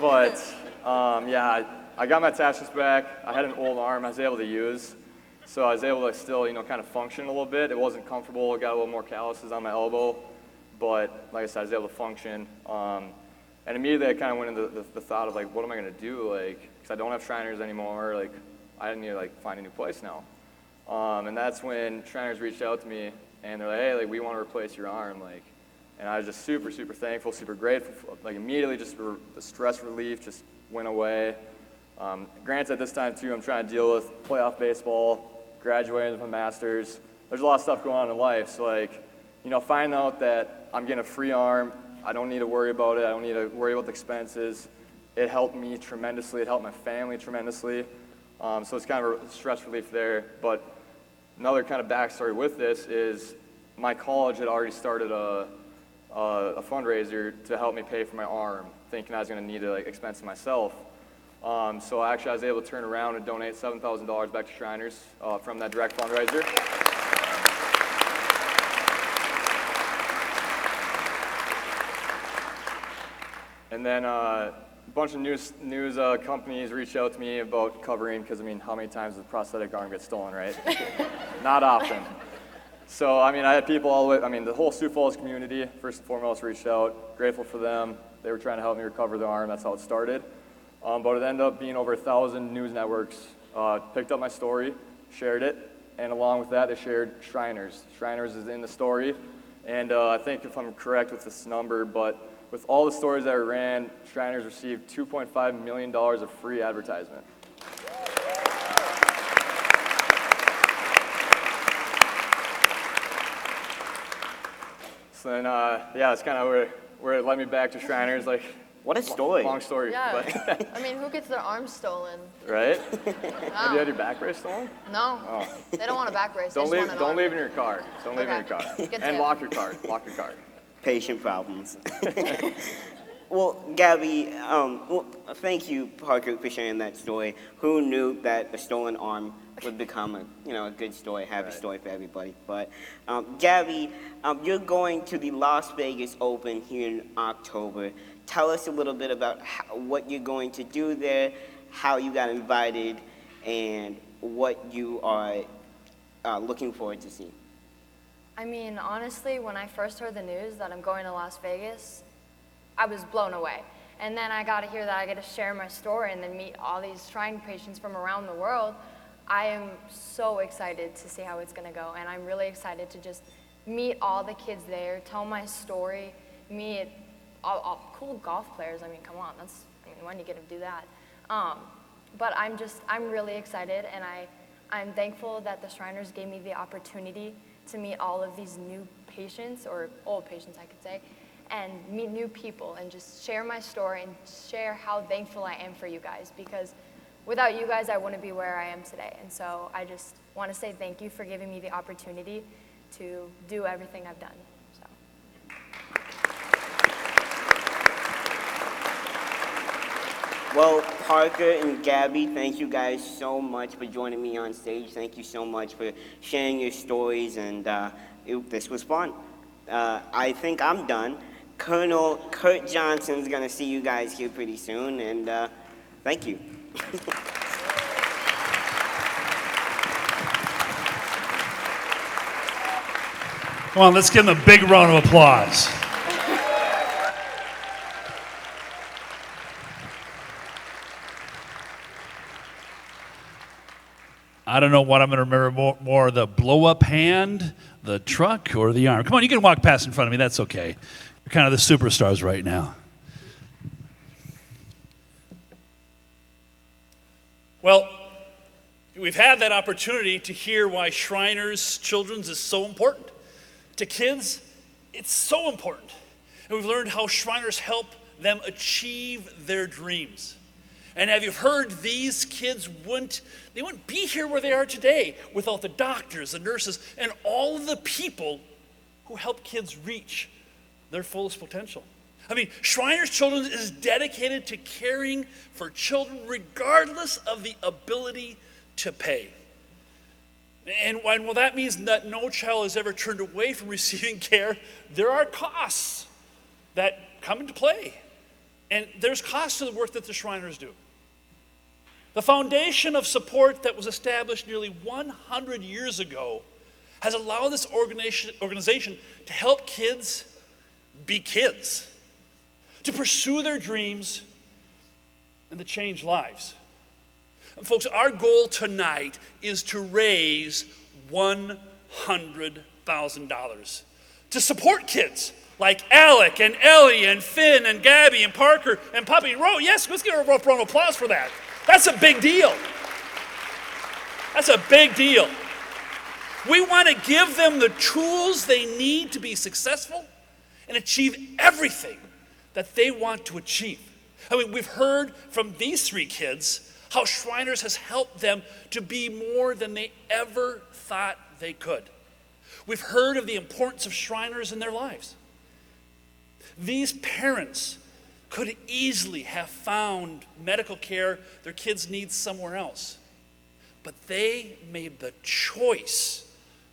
Speaker 13: but yeah, I got my attachments back. I had an old arm I was able to use. So I was able to still, kind of function a little bit. It wasn't comfortable, got a little more calluses on my elbow, but like I said, I was able to function. And immediately I kind of went into the thought of like, what am I gonna do? Like, because I don't have Shriners anymore, like, I need to like find a new place now. And that's when Shriners reached out to me and they're like, hey, like, we want to replace your arm, like, and I was just super, super thankful, super grateful. Like immediately just the stress relief just went away. Granted, at this time too, I'm trying to deal with playoff baseball, graduating with my master's. There's a lot of stuff going on in life. So like, find out that I'm getting a free arm. I don't need to worry about it. I don't need to worry about the expenses. It helped me tremendously. It helped my family tremendously. So it's kind of a stress relief there. But another kind of backstory with this is my college had already started a fundraiser to help me pay for my arm, thinking I was going to need to like expense it myself. So actually I was able to turn around and donate $7,000 back to Shriners from that direct fundraiser. And then a bunch of news companies reached out to me about covering, because I mean, how many times does a prosthetic arm get stolen, right? Not often. So I mean, I had people all the way, I mean, the whole Sioux Falls community, first and foremost, reached out. Grateful for them. They were trying to help me recover the arm. That's how it started. But it ended up being over 1,000 news networks picked up my story, shared it, and along with that, they shared Shriners. Shriners is in the story, and I think if I'm correct with this number, but with all the stories that I ran, Shriners received $2.5 million of free advertisement. So then, yeah, it's kind of where it led me back to Shriners. Like,
Speaker 11: what a story.
Speaker 13: Long story.
Speaker 14: Yeah.
Speaker 13: But
Speaker 14: I mean, who gets their arm stolen?
Speaker 13: Right? Have you had your back brace stolen?
Speaker 14: No.
Speaker 13: Oh.
Speaker 14: They don't want a back brace.
Speaker 13: Don't leave in your car. Don't leave in your car. And lock your car. Lock your car.
Speaker 11: Patient problems. Well, Gabby, thank you, Parker, for sharing that story. Who knew that a stolen arm would become a good story, happy story for everybody. But Gabby, you're going to the Las Vegas Open here in October. Tell us a little bit about what you're going to do there, how you got invited, and what you are looking forward to seeing.
Speaker 12: I mean, honestly, when I first heard the news that I'm going to Las Vegas, I was blown away. And then I got to hear that I get to share my story and then meet all these Shrine patients from around the world. I am so excited to see how it's going to go. And I'm really excited to just meet all the kids there, tell my story, meet all cool golf players. I mean, come on, when do you get to do that? But I'm really excited, and I'm thankful that the Shriners gave me the opportunity to meet all of these new patients, or old patients I could say, and meet new people and just share my story and share how thankful I am for you guys, because without you guys I wouldn't be where I am today. And so I just want to say thank you for giving me the opportunity to do everything I've done.
Speaker 11: Well, Parker and Gabby, thank you guys so much for joining me on stage. Thank you so much for sharing your stories, and this was fun. I think I'm done. Colonel Kurt Johnson's going to see you guys here pretty soon, and thank you.
Speaker 15: Come on, let's give them a big round of applause. I don't know what I'm going to remember more, the blow-up hand, the truck, or the arm. Come on, you can walk past in front of me. That's okay. You're kind of the superstars right now. Well, we've had that opportunity to hear why Shriners Children's is so important. To kids, it's so important. And we've learned how Shriners help them achieve their dreams. And have you heard, these kids wouldn't be here where they are today without the doctors, the nurses, and all of the people who help kids reach their fullest potential. I mean, Shriners Children's is dedicated to caring for children regardless of the ability to pay. And while that means that no child is ever turned away from receiving care, there are costs that come into play. And there's costs to the work that the Shriners do. The foundation of support that was established nearly 100 years ago has allowed this organization to help kids be kids, to pursue their dreams, and to change lives. And folks, our goal tonight is to raise $100,000 to support kids like Alec and Ellie and Finn and Gabby and Parker and Puppy. Yes, let's give a rough round of applause for that. That's a big deal. That's a big deal. We want to give them the tools they need to be successful and achieve everything that they want to achieve. I mean, we've heard from these three kids how Shriners has helped them to be more than they ever thought they could. We've heard of the importance of Shriners in their lives. These parents could easily have found medical care their kids need somewhere else, but they made the choice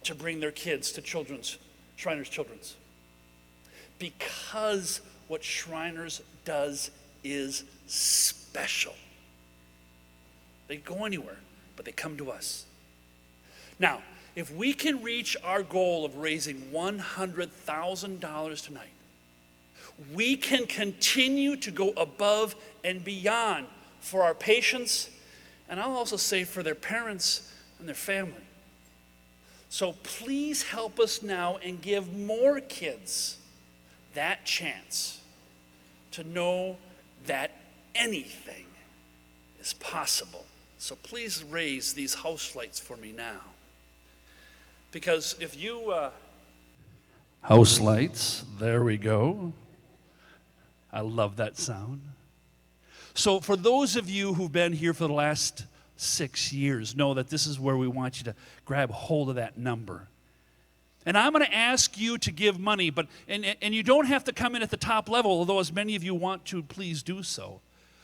Speaker 15: to bring their kids to Shriners Children's, because what Shriners does is special. They go anywhere, but they come to us. Now, if we can reach our goal of raising $100,000 tonight, we can continue to go above and beyond for our patients, and I'll also say for their parents and their family. So please help us now and give more kids that chance to know that anything is possible. So please raise these house lights for me now. Because if you...
Speaker 16: House lights, there we go. I love that sound. So for those of you who've been here for the last 6 years, know that this is where we want you to grab hold of that number. And I'm going to ask you to give money, but and you don't have to come in at the top level, although as many of you want to, please do so.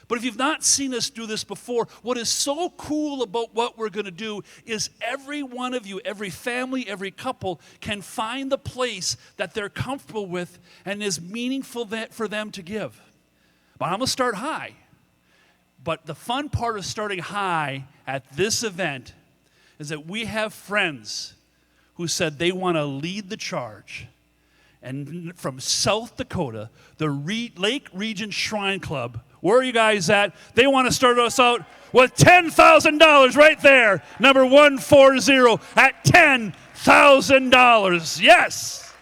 Speaker 16: But if you've not seen us do this before, what is so cool about what we're going to do is every one of you, every family, every couple can find the place that they're comfortable with and is meaningful for them to give. But I'm going to start high. But the fun part of starting high at this event is that we have friends who said they want to lead the charge. And from South Dakota, the Lake Region Shrine Club, where are you guys at? They want to start us out with $10,000 right there. Number 140 at $10,000. Yes.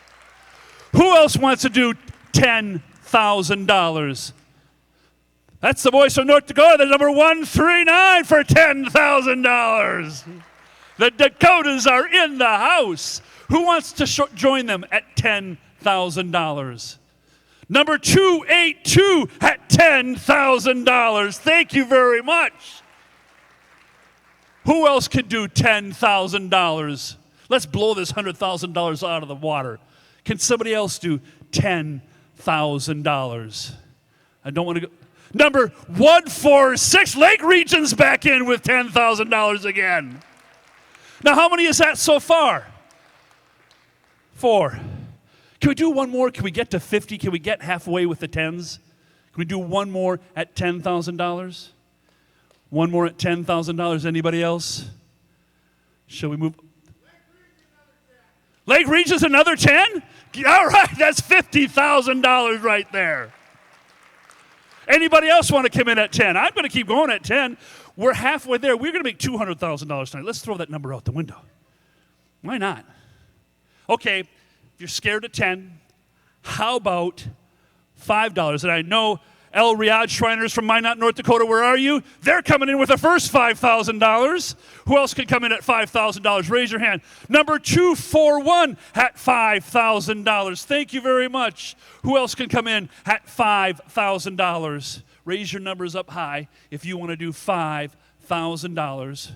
Speaker 16: Who else wants to do $10,000? That's the voice from North Dakota, the number 139 for $10,000. The Dakotas are in the house. Who wants to join them at $10,000? Number 282 at $10,000. Thank you very much. Who else can do $10,000? Let's blow this $100,000 out of the water. Can somebody else do $10,000? I don't want to go. Number 146, Lake Region's back in with $10,000 again. Now, how many is that so far? 4. Can we do one more? Can we get to 50? Can we get halfway with the tens? Can we do one more at $10,000? One more at $10,000. Anybody else? Shall we move? Lake Region's another 10? All right, that's $50,000 right there. Anybody else want to come in at 10? I'm going to keep going at 10. We're halfway there. We're going to make $200,000 tonight. Let's throw that number out the window. Why not? Okay, if you're scared of 10, how about $5? And I know El Riyadh Shriners from Minot, North Dakota, where are you? They're coming in with the first $5,000. Who else can come in at $5,000? Raise your hand. Number 241 at $5,000. Thank you very much. Who else can come in at $5,000? Raise your numbers up high if you want to do $5,000.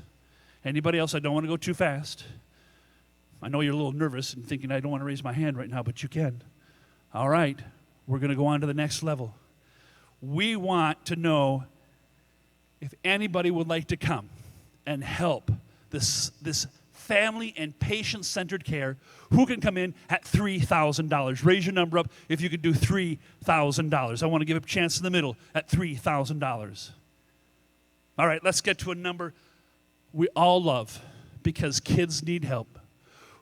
Speaker 16: Anybody else? I don't want to go too fast. I know you're a little nervous and thinking I don't want to raise my hand right now, but you can. All right, we're going to go on to the next level. We want to know if anybody would like to come and help this family and patient-centered care. Who can come in at $3,000? Raise your number up if you could do $3,000. I want to give a chance in the middle at $3,000. All right, let's get to a number we all love because kids need help.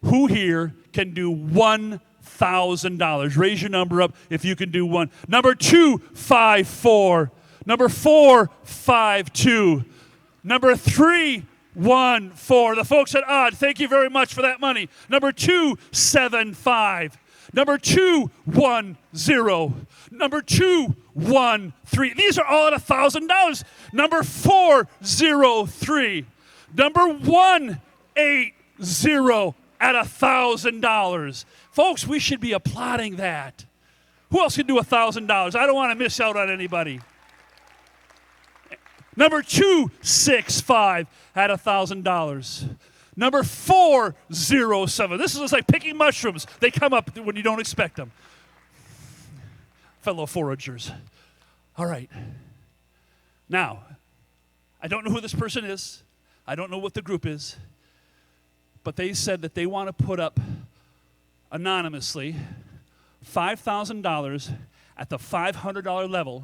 Speaker 16: Who here can do $1,000? Raise your number up if you can do one. Number 254. Number 452. Number 314. The folks at Odd, thank you very much for that money. Number 275. Number 210. Number 213. These are all at $1,000. Number 403. Number 180 at $1,000. Folks, we should be applauding that. Who else can do $1,000? I don't want to miss out on anybody. Number 265 at $1,000. Number 407. This is just like picking mushrooms. They come up when you don't expect them. Fellow foragers. All right. Now, I don't know who this person is. I don't know what the group is. But they said that they want to put up anonymously $5,000 at the $500 level,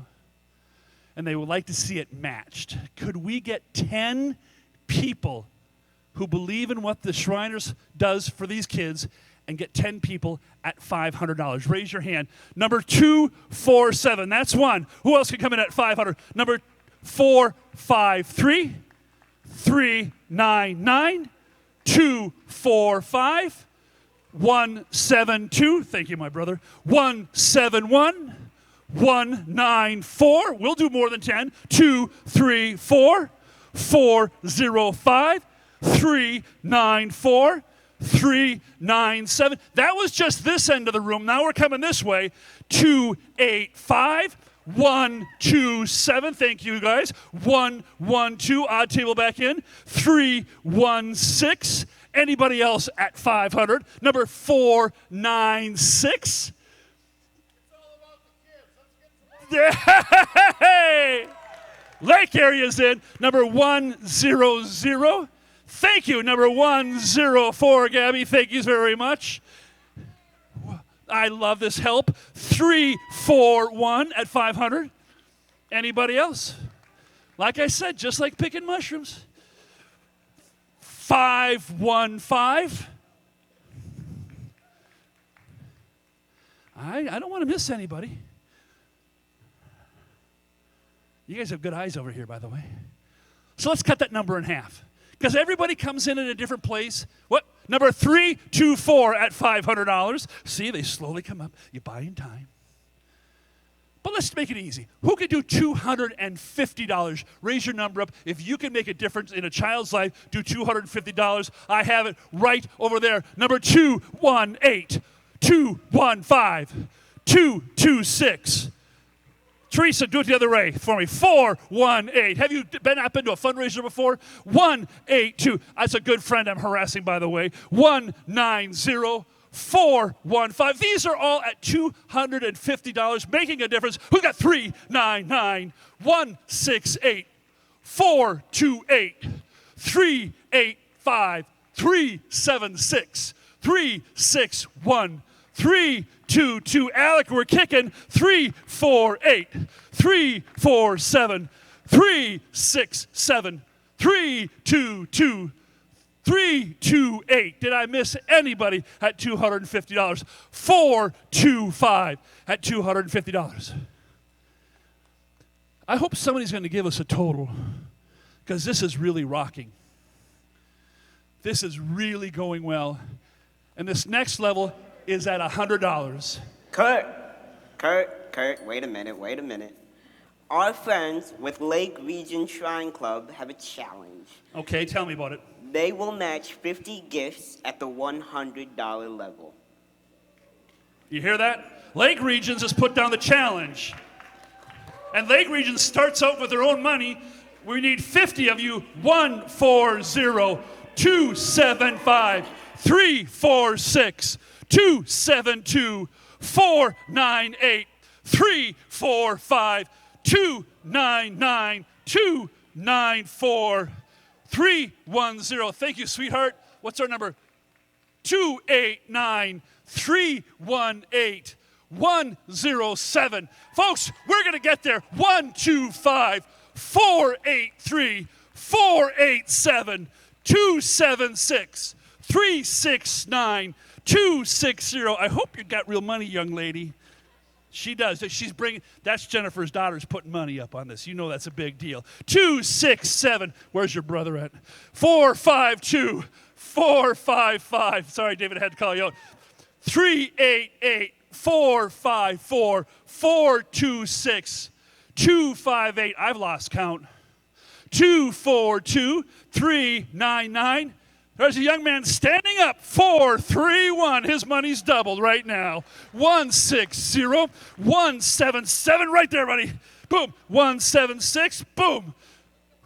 Speaker 16: and they would like to see it matched. Could we get 10 people who believe in what the Shriners does for these kids and get 10 people at $500? Raise your hand. Number 247, that's one. Who else can come in at 500? Number 453, 399, 245, 172. Thank you, my brother. 171, 194. We'll do more than 10. 234, 405, 394, 397. That was just this end of the room. Now we're coming this way. 285, 127. Thank you, guys. 112. Odd table back in. 316. Anybody else at 500? Number 496. Hey! Lake area's in. Number 100. Thank you. Number 104, Gabby. Thank you very much. I love this help. 341 at 500. Anybody else? Like I said, just like picking mushrooms. 515. I don't want to miss anybody. You guys have good eyes over here, by the way. So let's cut that number in half. Because everybody comes in at a different place. What? Number 324 at $500. See, they slowly come up. You buy in time. But let's make it easy. Who can do $250? Raise your number up. If you can make a difference in a child's life, do $250. I have it right over there. Number 218, 215, 226. Teresa, do it the other way for me. 418. Have you been up into a fundraiser before? 182. That's a good friend I'm harassing, by the way. 190. 415. These are all at $250, making a difference. Who's got 399, 168, 428, 385, 376, 361, 322. Alec, we're kicking. 348, 347, 367, 322. 328. Did I miss anybody at $250? 425 at $250. I hope somebody's going to give us a total because this is really rocking. This is really going well. And this next level is at $100.
Speaker 11: Kurt, wait a minute. Our friends with Lake Region Shrine Club have a challenge.
Speaker 16: Okay, tell me about it.
Speaker 11: They will match 50 gifts at the $100 level.
Speaker 16: You hear that? Lake Regions has put down the challenge. And Lake Regions starts out with their own money. We need 50 of you. 140, 275, 346, 272, 498, 345, 299, 294, 310. Thank you, sweetheart. What's our number? 289, 318, 107. Folks, we're going to get there. 125, 483 487 276 369 260. I hope you got real money, young lady. She does. That's Jennifer's daughter's putting money up on this. You know that's a big deal. 267. Where's your brother at? 452 455. Sorry, David, I had to call you out. 388 454 426 258. I've lost count. 242 399. There's a young man standing up. 431. His money's doubled right now. 160 177. Right there, buddy. Boom. 176. Boom.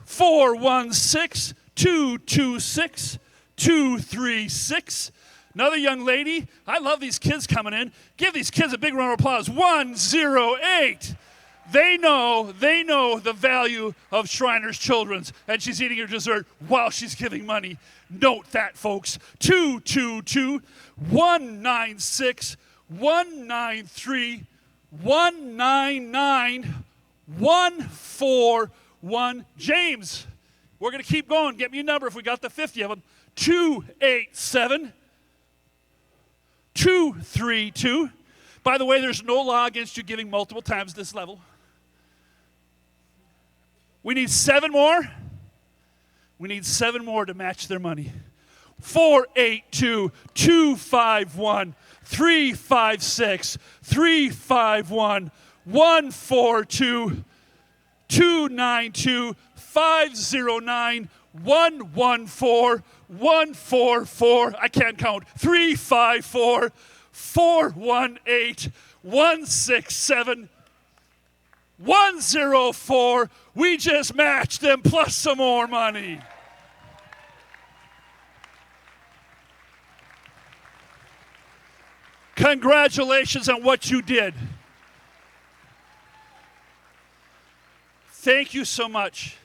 Speaker 16: 416 226 236. Another young lady. I love these kids coming in. Give these kids a big round of applause. 108. They know the value of Shriners Children's, and she's eating her dessert while she's giving money. Note that, folks. 222 196 193 199 141. James, we're going to keep going. Get me a number if we got the 50 of them. 287 232. By the way, there's no law against you giving multiple times this level. We need 7 more. We need 7 more to match their money. 482 251 356 351 142 292 509 114 144. I can't count. 354 418 167 104. We just matched them plus some more money. Congratulations on what you did. Thank you so much.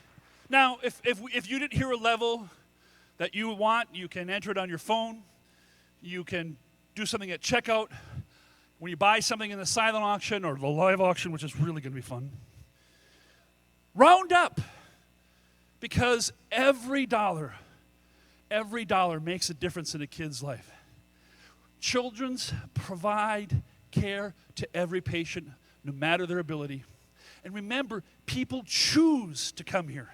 Speaker 16: Now, if you didn't hear a level that you want, you can enter it on your phone. You can do something at checkout. When you buy something in the silent auction or the live auction, which is really going to be fun, round up, because every dollar makes a difference in a kid's life. Children's provide care to every patient, no matter their ability. And remember, people choose to come here.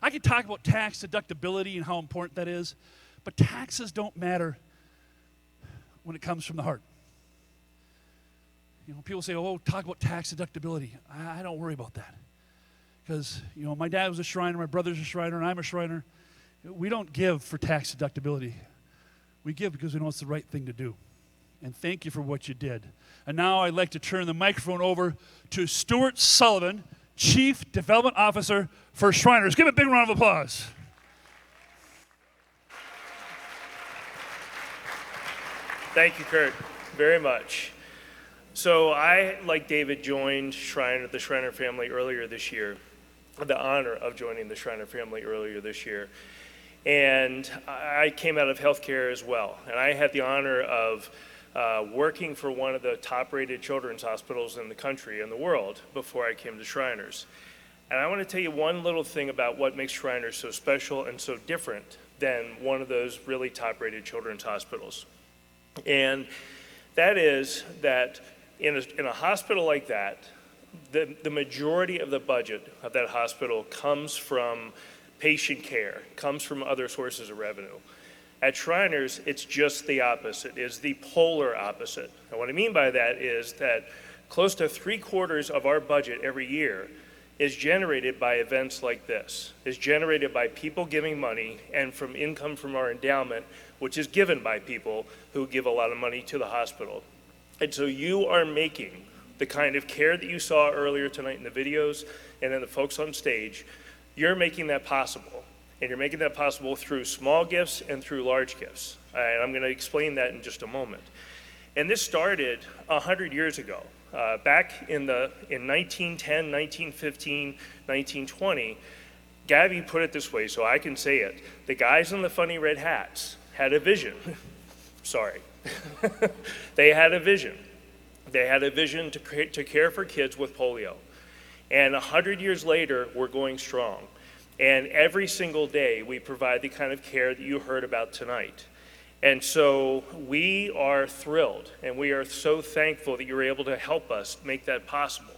Speaker 16: I could talk about tax deductibility and how important that is, but taxes don't matter when it comes from the heart. You know, people say, oh, talk about tax deductibility. I don't worry about that. Because, you know, my dad was a Shriner, my brother's a Shriner, and I'm a Shriner. We don't give for tax deductibility. We give because we know it's the right thing to do. And thank you for what you did. And now I'd like to turn the microphone over to Stuart Sullivan, Chief Development Officer for Shriners. Give a big round of applause.
Speaker 17: Thank you, Kurt, very much. So I, like David, joined the Shriner family earlier this year, the honor of joining the Shriner family earlier this year. And I came out of healthcare as well. And I had the honor of working for one of the top-rated children's hospitals in the country and the world before I came to Shriners. And I want to tell you one little thing about what makes Shriners so special and so different than one of those really top-rated children's hospitals. And that is that in a hospital like that, the majority of the budget of that hospital comes from patient care, comes from other sources of revenue. At Shriners, it's just the opposite. It's the polar opposite. And what I mean by that is that close to 3/4 of our budget every year is generated by events like this, is generated by people giving money and from income from our endowment, which is given by people who give a lot of money to the hospital. And so you are making the kind of care that you saw earlier tonight in the videos and then the folks on stage, you're making that possible. And you're making that possible through small gifts and through large gifts. And I'm going to explain that in just a moment. And this started 100 years ago. Back in 1910, 1915, 1920, Gabby put it this way, so I can say it. The guys in the funny red hats had a vision. Sorry. They had a vision. They had a vision to care for kids with polio. And 100 years later, we're going strong. And every single day, we provide the kind of care that you heard about tonight. And so we are thrilled, and we are so thankful that you're able to help us make that possible.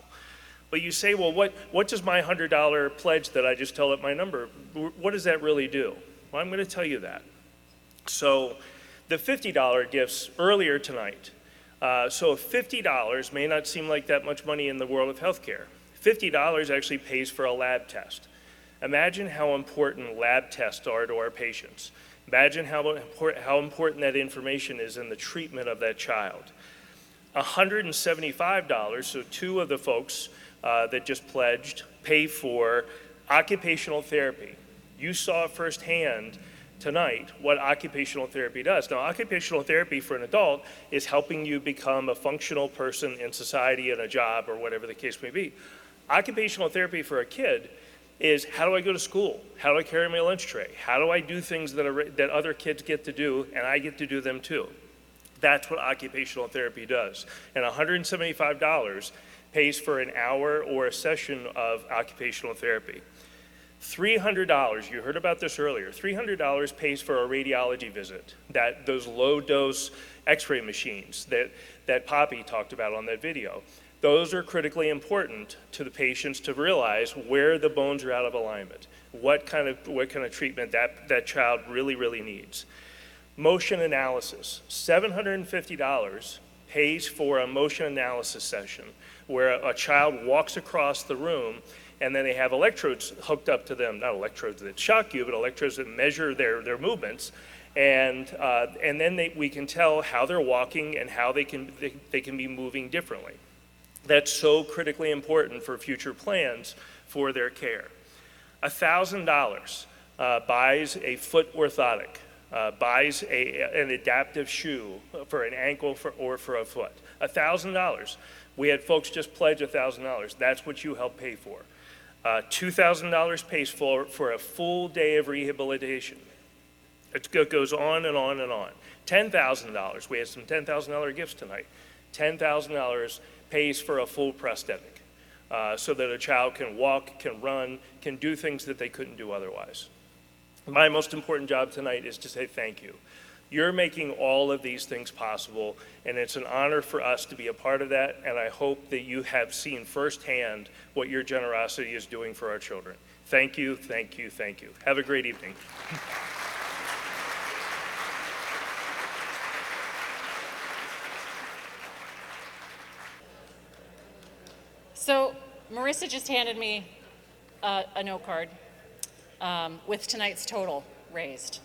Speaker 17: But you say, well, what does my $100 pledge that I just tell it my number, what does that really do? Well, I'm going to tell you that. So the $50 gifts earlier tonight. So $50 may not seem like that much money in the world of healthcare. $50 actually pays for a lab test. Imagine how important lab tests are to our patients. Imagine how important that information is in the treatment of that child. $175, so two of the folks that just pledged pay for occupational therapy. You saw firsthand tonight what occupational therapy does. Now, occupational therapy for an adult is helping you become a functional person in society, in a job, or whatever the case may be. Occupational therapy for a kid is, how do I go to school? How do I carry my lunch tray? How do I do things that other kids get to do and I get to do them too? That's what occupational therapy does. And $175 pays for an hour or a session of occupational therapy. $300, you heard about this earlier, $300 pays for a radiology visit, those low-dose x-ray machines that Poppy talked about on that video. Those are critically important to the patients to realize where the bones are out of alignment, what kind of treatment that child really, really needs. Motion analysis, $750 pays for a motion analysis session where a child walks across the room and then they have electrodes hooked up to them, not electrodes that shock you, but electrodes that measure their movements. And then we can tell how they're walking and how they can be moving differently. That's so critically important for future plans for their care. $1,000 buys a foot orthotic, buys an adaptive shoe for an ankle or for a foot. $1,000. We had folks just pledge $1,000. That's what you help pay for. $2,000 pays for a full day of rehabilitation. It goes on and on and on. $10,000, we had some $10,000 gifts tonight. $10,000 pays for a full prosthetic so that a child can walk, can run, can do things that they couldn't do otherwise. My most important job tonight is to say thank you. You're making all of these things possible, and it's an honor for us to be a part of that, and I hope that you have seen firsthand what your generosity is doing for our children. Thank you, thank you, thank you. Have a great evening.
Speaker 4: So Marissa just handed me a note card with tonight's total raised.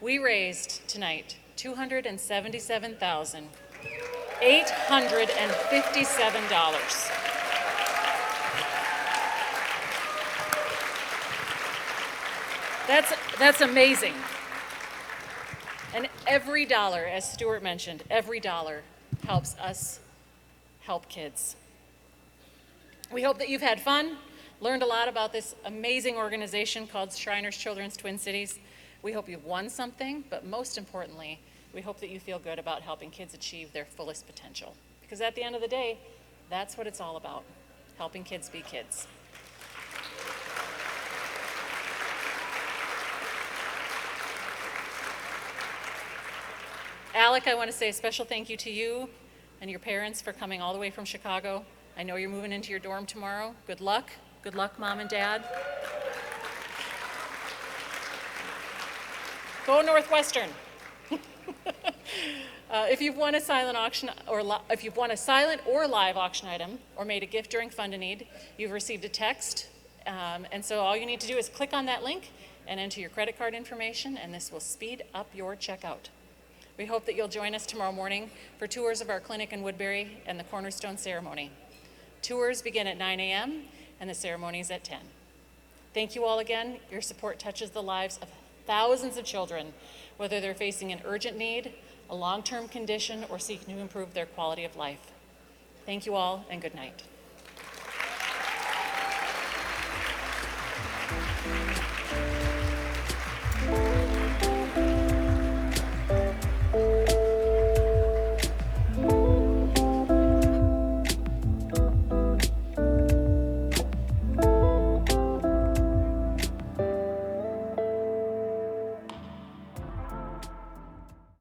Speaker 4: We raised tonight $277,857. That's amazing. And every dollar, as Stuart mentioned, every dollar helps us help kids. We hope that you've had fun, learned a lot about this amazing organization called Shriners Children's Twin Cities. We hope you've won something, but most importantly, we hope that you feel good about helping kids achieve their fullest potential. Because at the end of the day, that's what it's all about, helping kids be kids. Alec, I want to say a special thank you to you and your parents for coming all the way from Chicago. I know you're moving into your dorm tomorrow. Good luck. Good luck, Mom and Dad. Go Northwestern. If you've won a silent auction if you've won a silent or live auction item or made a gift during Fund a Need, you've received a text. And so all you need to do is click on that link and enter your credit card information, and this will speed up your checkout. We hope that you'll join us tomorrow morning for tours of our clinic in Woodbury and the Cornerstone ceremony. Tours begin at 9 a.m. and the ceremony is at 10. Thank you all again. Your support touches the lives of thousands of children, whether they're facing an urgent need, a long-term condition, or seeking to improve their quality of life. Thank you all, and good night.